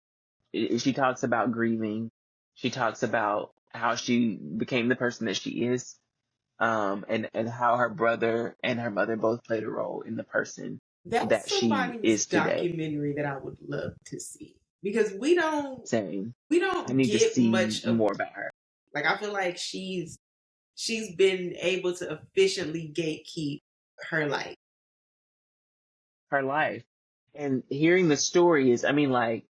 she talks about grieving. She talks about how she became the person that she is, and how her brother and her mother both played a role in the person that That's she somebody's is today. documentary that I would love to see because we don't Same. we I don't need to get see much of, more about her. like, I feel like she's been able to efficiently gatekeep her life. Her life. And hearing the stories, I mean, like,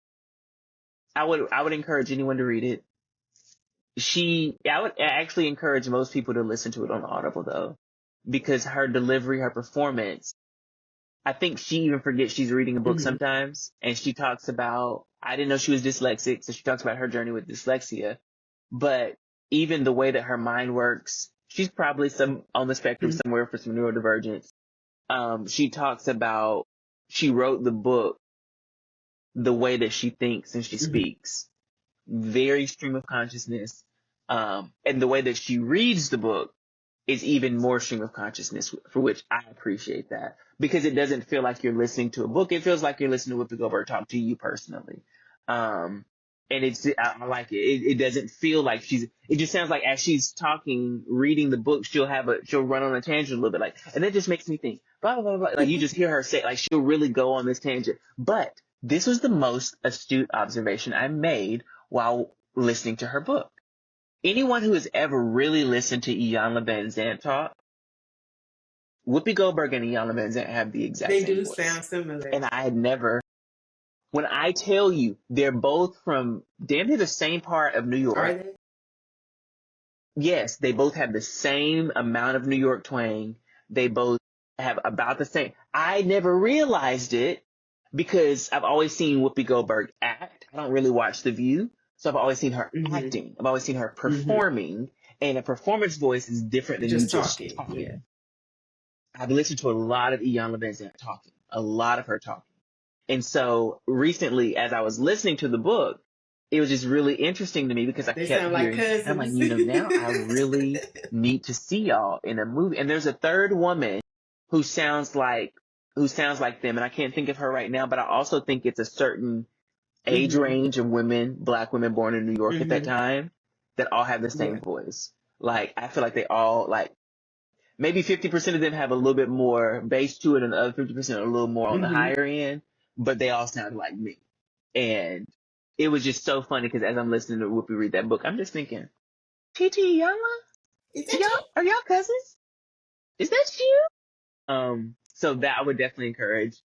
I would encourage anyone to read it. I would actually encourage most people to listen to it on Audible, though, because her delivery, her performance, I think she even forgets she's reading a book sometimes. And she talks about, I didn't know she was dyslexic, so she talks about her journey with dyslexia. But even the way that her mind works, she's probably on the spectrum somewhere for some neurodivergence. She talks about, she wrote the book the way that she thinks and she speaks. Very stream of consciousness. And the way that she reads the book is even more stream of consciousness, for which I appreciate that, because it doesn't feel like you're listening to a book. It feels like you're listening to Whoopi Goldberg talk to you personally. And I like it. It doesn't feel like it just sounds like as she's talking, reading the book, she'll run on a tangent a little bit, like, and that just makes me think, blah, blah, blah, blah. Like, you just hear her say, like, she'll really go on this tangent. But this was the most astute observation I made while listening to her book. Anyone who has ever really listened to Iyanla Vanzant talk, Whoopi Goldberg and Iyanla Vanzant have the exact same voice. They do sound similar. And I had never, when I tell you, they're both from damn near the same part of New York. Are they? Yes, they both have the same amount of New York twang. They both have about the same. I never realized it because I've always seen Whoopi Goldberg act. I don't really watch The View, so I've always seen her Mm-hmm. acting. I've always seen her Mm-hmm. performing, and a performance voice is different than you Just just talking. talking. Yeah. I've listened to a lot of Ian Levinson talking, a lot of her talking. And so recently, as I was listening to the book, it was just really interesting to me because I They kept sound like hearing, I'm like, cousins. now I really need to see y'all in a movie. And there's a third woman who sounds like them, and I can't think of her right now, but I also think it's a certain age Mm-hmm. range of women, black women born in New York at that Mm-hmm. time, that all have the Yeah. same voice. Like, I feel like they all, like, maybe 50% of them have a little bit more bass to it, and the other 50% are a little more on the Mm-hmm. higher end, but they all sound like me. And it was just so funny because as I'm listening to Whoopi read that book, I'm just thinking, TT Yama, Is that you? are y'all cousins? Is that you? So that I would definitely encourage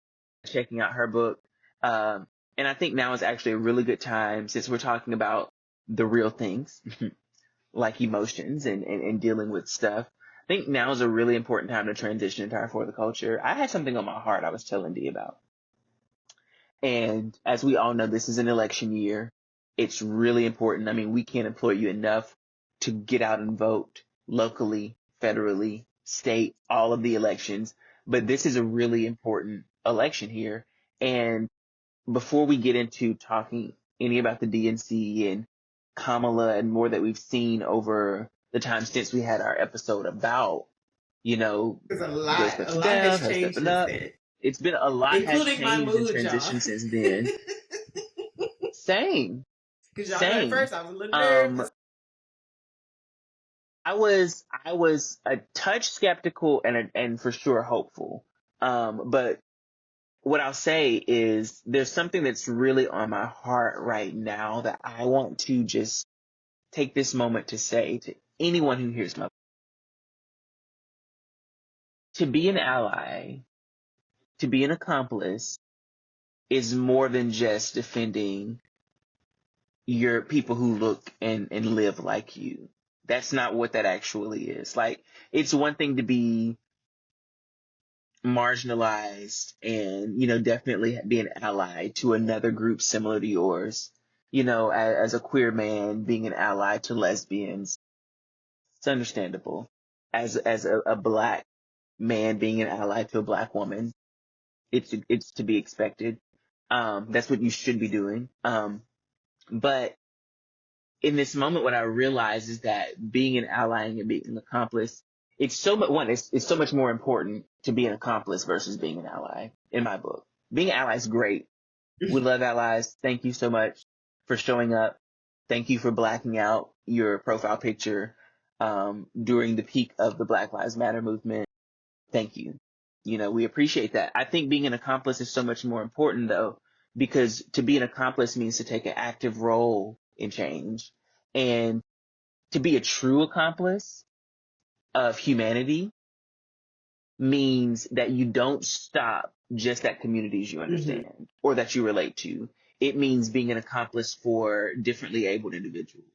checking out her book. And I think now is actually a really good time since we're talking about the real things like emotions and dealing with stuff. I think now is a really important time to transition into our For the Culture. I had something on my heart I was telling Dee about. And as we all know, this is an election year. It's really important. I mean, we can't employ you enough to get out and vote locally, federally, state, all of the elections. But this is a really important election here. And before we get into talking any about the DNC and Kamala and more that we've seen over the time since we had our episode about, There's a Joe lot. A stepping lot down, has her changed stepping since up. then, It's been a lot has including my changed and mood, y'all. transitioned since then. Same, Because y'all know at same. first I was a little nervous. I was a touch skeptical and for sure hopeful. But what I'll say is there's something that's really on my heart right now that I want to just take this moment to say to anyone who hears my, to be an ally, to be an accomplice is more than just defending your people who look and live like you. That's not what that actually is. Like, it's one thing to be marginalized and, definitely be an ally to another group similar to yours. As a queer man, being an ally to lesbians, it's understandable. As a black man being an ally to a black woman, it's to be expected. That's what you should be doing. But in this moment, what I realize is that being an ally and being an accomplice, it's so much it's so much more important to be an accomplice versus being an ally. In my book, being an ally is great. We love allies. Thank you so much for showing up. Thank you for blacking out your profile picture during the peak of the Black Lives Matter movement. Thank you. We appreciate that. I think being an accomplice is so much more important, though, because to be an accomplice means to take an active role in change. And to be a true accomplice of humanity means that you don't stop just at communities you understand or that you relate to. It means being an accomplice for differently abled individuals.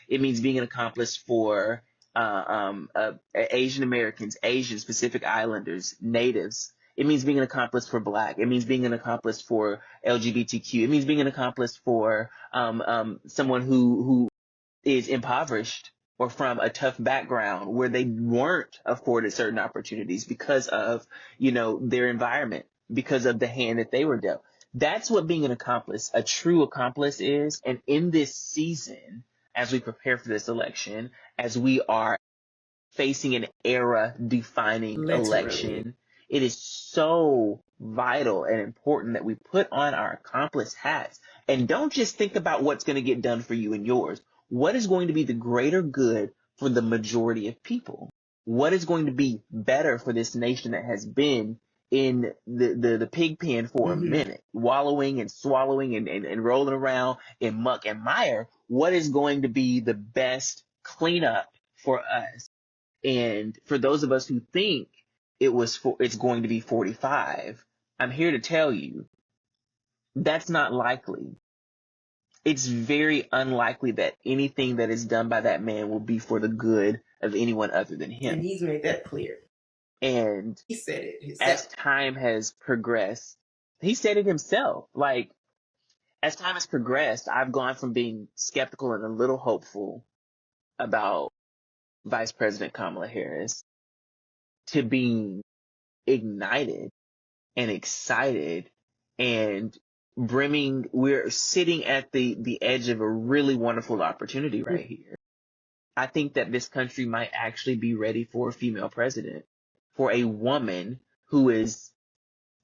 It means being an accomplice for Asian Americans, Asians, Pacific Islanders, Natives. It means being an accomplice for Black. It means being an accomplice for LGBTQ. It means being an accomplice for someone who is impoverished or from a tough background where they weren't afforded certain opportunities because of, their environment, because of the hand that they were dealt. That's what being an accomplice, a true accomplice is. And in this season, as we prepare for this election, as we are facing an era defining Literally. election, it is so vital and important that we put on our accomplice hats and don't just think about what's going to get done for you and yours. What is going to be the greater good for the majority of people? What is going to be better for this nation that has been in the pig pen for a minute, wallowing and swallowing and rolling around in muck and mire? What is going to be the best cleanup for us? And for those of us who think it's going to be 45, I'm here to tell you that's not likely. It's very unlikely that anything that is done by that man will be for the good of anyone other than And him. he's made that clear. And He said it as himself. time has progressed, he said it himself. Like, as time has progressed, I've gone from being skeptical and a little hopeful about Vice President Kamala Harris to being ignited and excited and brimming. We're sitting at the edge of a really wonderful opportunity right here. I think that this country might actually be ready for a female president, for a woman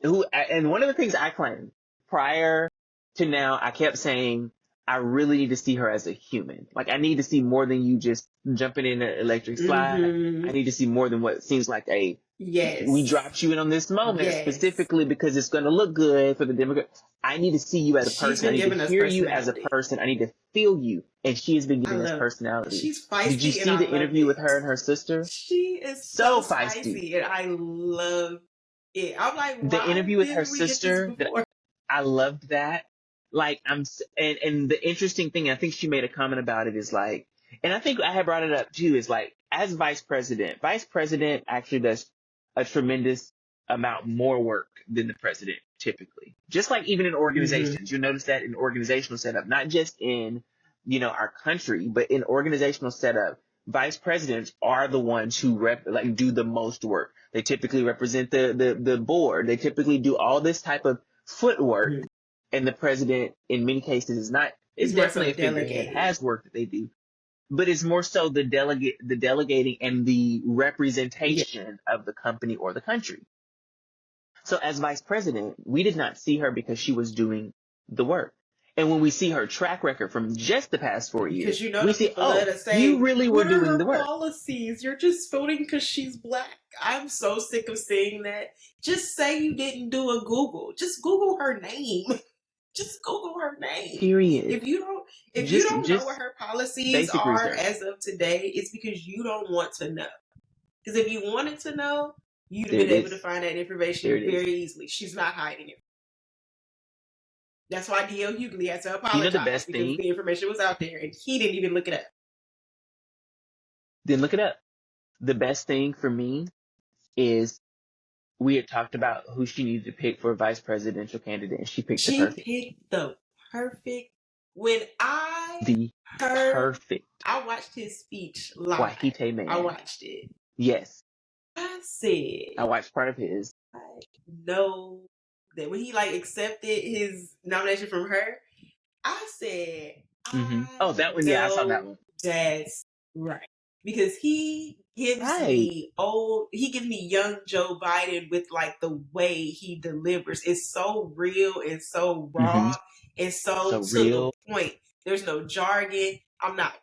and one of the things I claimed prior to now, I kept saying, I really need to see her as a human. Like, I need to see more than you just jumping in an electric slide. I need to see more than what seems like we Yes. dropped you in on this moment Yes. specifically because it's going to look good for the Democrats. I need to see you as a She's person. I been need to giving us hear you as a personality. person. I need to feel you. And she has been I giving us love. personality. She's Did you feisty, and see I the love interview it. with her and her sister? She is So so feisty. spicy, and I love it. I'm like, The why interview with her didn't we get this sister, before? I loved that. Like, and the interesting thing, I think she made a comment about it, is like, and I think I had brought it up too, is like, as vice president actually does a tremendous amount more work than the president typically. Just like even in organizations, you'll notice that in organizational setup, not just in, our country, but in organizational setup, vice presidents are the ones who do the most work. They typically represent the board. They typically do all this type of footwork. And the president, in many cases, is definitely a figurehead, has work that they do, but it's more so the delegating and the representation of the company or the country. So as vice president, we did not see her because she was doing the work. And when we see her track record from just the past 4 years, Because we the see, people let us say, you really were what are doing the her work. policies? You're just voting because she's black. I'm so sick of seeing that. Just say you didn't do a Google. Just Google her name. Just Google her name. Period. If you don't know what her policies are research. as of today, it's because you don't want to know. Because if you wanted to know, you'd have been able to find that information very easily. She's not hiding it. That's why D.L. Hughley had to apologize, the best because thing, the information was out there and he didn't even look it up. Didn't look it up. The best thing for me is we had talked about who she needed to pick for a vice presidential candidate, and she picked the perfect. She picked the perfect. When I watched his speech live. I watched it. Yes. I said, I watched part of his. I know that when he accepted his nomination from her, I said, oh, that one, yeah, I saw that one. That's right. Because he gives me young Joe Biden with the way he delivers. It's so real and so raw and so to real. the point. There's no jargon. I'm not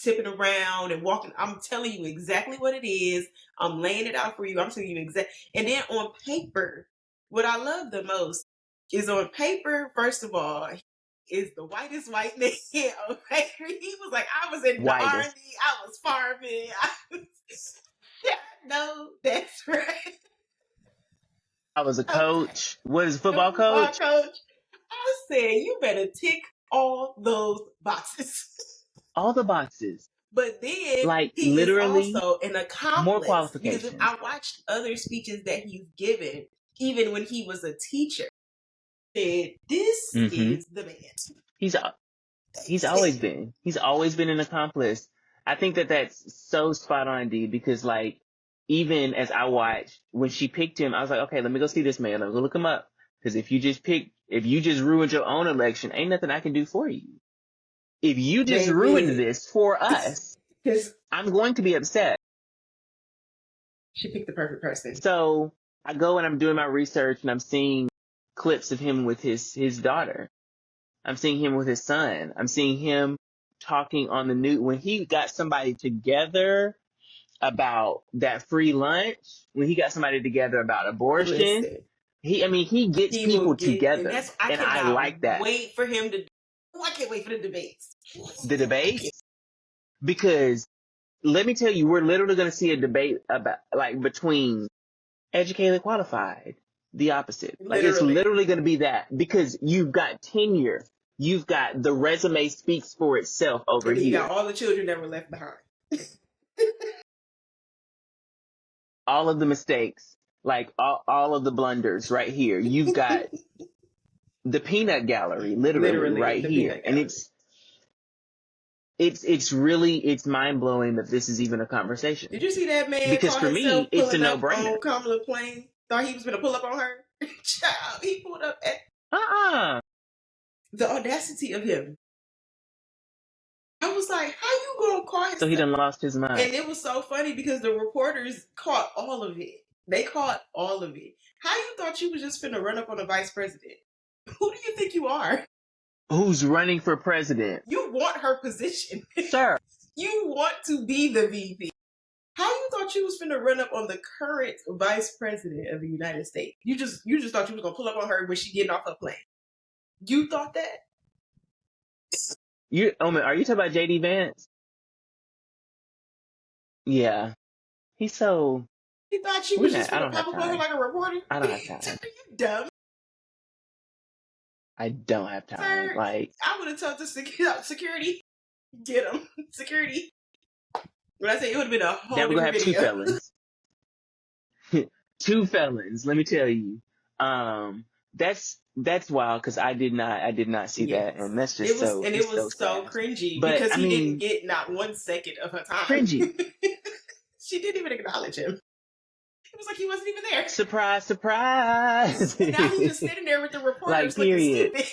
tipping around and walking. I'm telling you exactly what it is. I'm laying it out for you. I'm telling you exactly. And then on paper, what I love the most is on paper, first of all, is the whitest white man on paper. He was like, I was in the Army, I was farming. No, that's right. I was a coach. Okay. What is a football coach? I said, you better tick all those boxes. All the boxes. But then he literally is also an accomplice. More qualifications. Because I watched other speeches that he's given, even when he was a teacher. Said, this is the man. He's always been. He's always been an accomplice. I think that that's so spot on, D, because even as I watched, when she picked him, I was like, okay, let me go see this man. Let me go look him up. Because if you just ruined your own election, ain't nothing I can do for you. If you just ruined this for us, I'm going to be upset. She picked the perfect person. So I go and I'm doing my research and I'm seeing clips of him with his daughter. I'm seeing him with his son. I'm seeing him talking on the news when he got somebody together about that free lunch, when he got somebody together about abortion. He gets people together. And I like that. Wait for him to. I can't wait for the debates. The debates? Because let me tell you, we're literally going to see a debate about between educated, qualified, the opposite. It's literally going to be that, because you've got tenure. You've got the resume speaks for itself over here. You got all the children that were left behind. all of the mistakes, like all of the blunders right here. You've got the peanut gallery, literally right the here. peanut And gallery. it's mind blowing that this is even a conversation. Did you see that man Because call for himself me, it's a pulling no up brainer. on Kamala plane? Thought he was gonna pull up on her. Child, he pulled up at the audacity of him. I was like, how you gonna call himself? So he done lost his mind. And it was so funny because the reporters caught all of it. They caught all of it. How you thought you was just finna run up on the vice president? Who do you think you are? Who's running for president? You want her position. Sir. You want to be the VP. How you thought you was finna run up on the current vice president of the United States? You just thought you was gonna pull up on her when she getting off her plane. You thought that? Are you talking about JD Vance? Yeah. He's so... He thought she was just finna pop up on her like a reporter? I don't have time. You dumb. I don't have time. Sir, like, I would have told the security, get him, security. When I say it would have been a whole now we're gonna have video. 2 felons. 2 felons. Let me tell you. That's wild because I did not see that, and that's just it was so cringy but, because he didn't get not 1 second of her time. Cringy. She didn't even acknowledge him. It was like he wasn't even there. Surprise, surprise. Now he's just sitting there with the reporters like, looking stupid.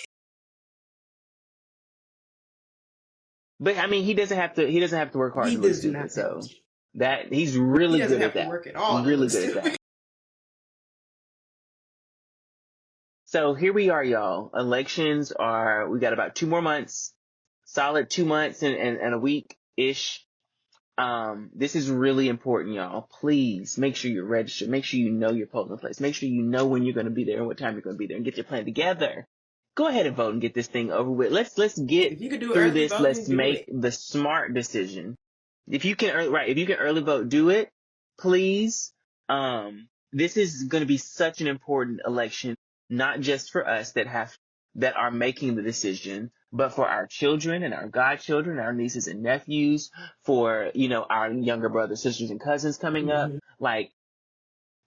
But I mean, he doesn't have to work hard to look stupid. So that he's really good at that. He work at all. Really good at that. So here we are, y'all. Elections we got about 2 more months, solid 2 months and a week-ish. This is really important, y'all. Please make sure you're registered. Make sure you know your polling place. Make sure you know when you're going to be there and what time you're going to be there and get your plan together. Go ahead and vote and get this thing over with. Let's get through this. Let's make the smart decision. If you can early vote, do it, please. This is going to be such an important election, not just for us that are making the decision, but for our children and our godchildren, our nieces and nephews, for, our younger brothers, sisters, and cousins coming up. Like,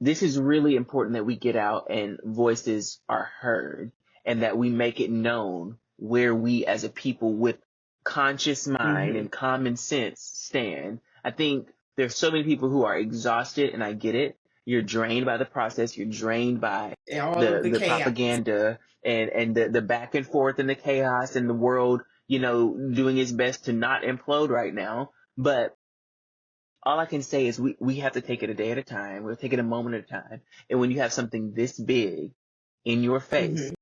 this is really important that we get out and voices are heard and that we make it known where we as a people with conscious mind and common sense stand. I think there's so many people who are exhausted, and I get it. You're drained by the process. You're drained by the propaganda and the back and forth and the chaos and the world, doing its best to not implode right now. But all I can say is we have to take it a day at a time. We'll take it a moment at a time. And when you have something this big in your face,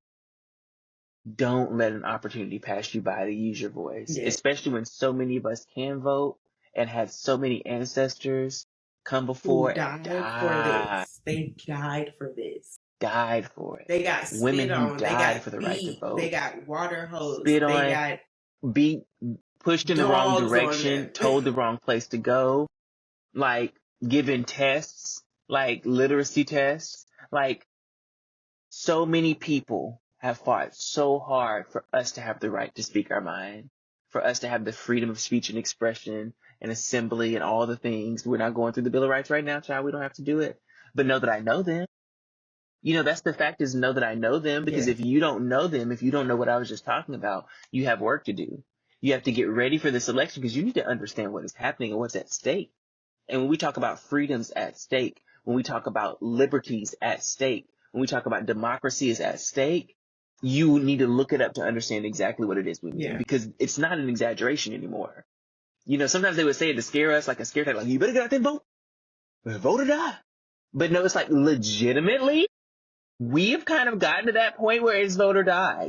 don't let an opportunity pass you by to use your voice, especially when so many of us can vote and have so many ancestors come before and died for this. They died for this. Died for it. They got women spit who on. died for the right to vote. They got water hosed. Spit on. Beat. Pushed in the wrong direction. Told the wrong place to go. Like given tests, like literacy tests. Like so many people have fought so hard for us to have the right to speak our mind, for us to have the freedom of speech and expression and assembly and all the things. We're not going through the Bill of Rights right now, child. We don't have to do it. But know that I know them. That's the fact is know that I know them, because if you don't know them, if you don't know what I was just talking about, you have work to do. You have to get ready for this election because you need to understand what is happening and what's at stake. And when we talk about freedoms at stake, when we talk about liberties at stake, when we talk about democracy is at stake, you need to look it up to understand exactly what it is we mean, because it's not an exaggeration anymore. Sometimes they would say it to scare us, like a scare tactic, like, you better get out there and vote. Vote or die. But no, it's like legitimately, we have kind of gotten to that point where it's vote or die.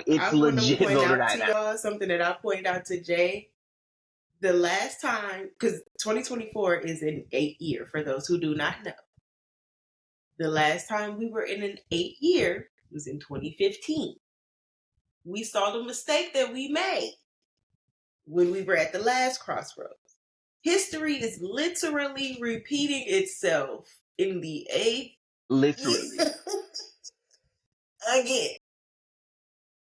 It's legit vote or die now. Y'all something that I pointed out to Jay. The last time, because 2024 is an 8 year, for those who do not know. The last time we were in an 8 year was in 2015. We saw the mistake that we made when we were at the last crossroads. History is literally repeating itself in the 8th. Literally. Again.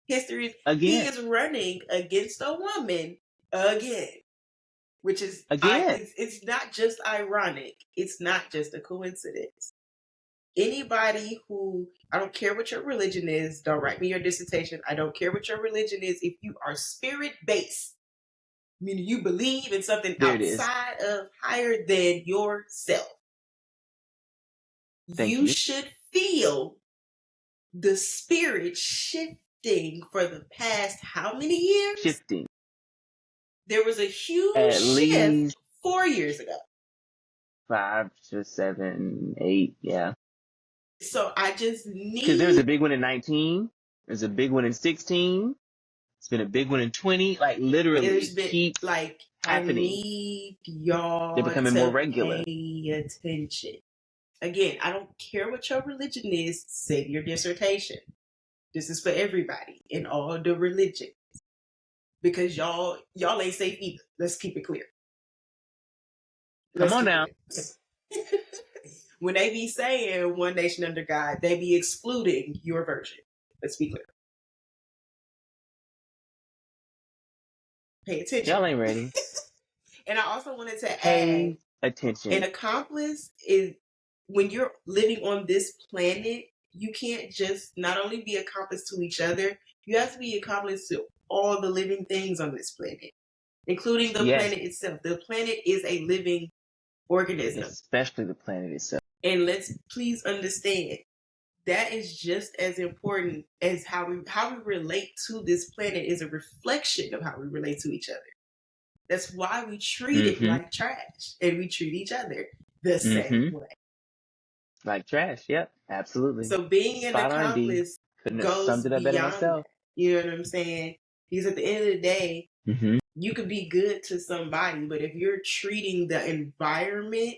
He is running against a woman again. which is Again, it's not just ironic. It's not just a coincidence. Anybody who, I don't care what your religion is, don't write me your dissertation. I don't care what your religion is. If you are spirit based, meaning you believe in something there it is. outside of, higher than yourself, Thank you you. should feel the spirit shifting for the past how many years? Shifting. There was a huge At shift least 4 years ago. 5 to 7, 8, yeah. So I just Because there was a need, big one in 19. There's a big one in 16. It's been a big one in 20. Like literally, there's it been keeps like, I happening. need They're y'all becoming more to regular. pay attention. Again, I don't care what your religion is, save your dissertation. This is for everybody in all the religions. Because y'all ain't safe either. Let's keep it clear. Come on now. When they be saying one nation under God, they be excluding your version. Let's be clear. Pay attention. Y'all ain't ready. And I also wanted to Pay add, attention. an accomplice is, when you're living on this planet, you can't just not only be accomplice to each other, you have to be accomplice to all the living things on this planet, including the Yes. planet itself. The planet is a living organism. Especially the planet itself. And let's please understand, that is just as important as how we relate to this planet is a reflection of how we relate to each other. That's why we treat it like trash, and we treat each other the same way. Like trash, yep, absolutely. So being an Spot on, D. accomplice Couldn't have goes summed it up better beyond myself. that. You know what I'm saying? Because at the end of the day, you could be good to somebody, but if you're treating the environment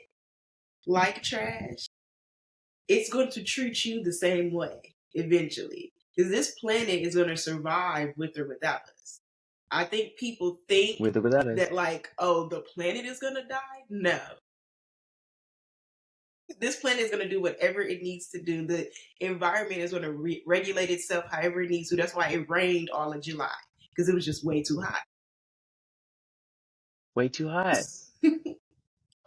like trash, it's going to treat you the same way eventually. Because this planet is going to survive with or without us. I think people think With or without us. that, like, oh, the planet is going to die. No. This planet is going to do whatever it needs to do. The environment is going to regulate itself however it needs to. That's why it rained all of July, because it was just way too hot. Way too hot.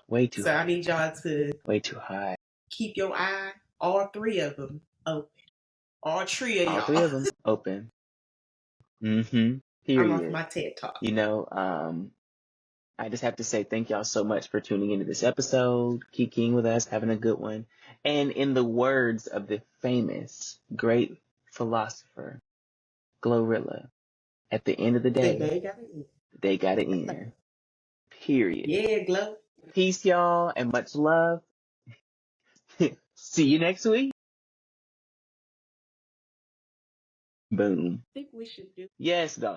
Way too So hot. I need y'all to Way too hot. keep your eye, all three of them, open. All three of y'all. All three of them open. Period. I'm off my TED Talk. You know, I just have to say thank y'all so much for tuning into this episode, KiKiing with us, having a good one. And in the words of the famous, great philosopher, Glorilla, at the end of the day, they got it in. Period. Yeah, Glow. Peace, y'all, and much love. See you next week. Boom. I think we should do. Yes, darling.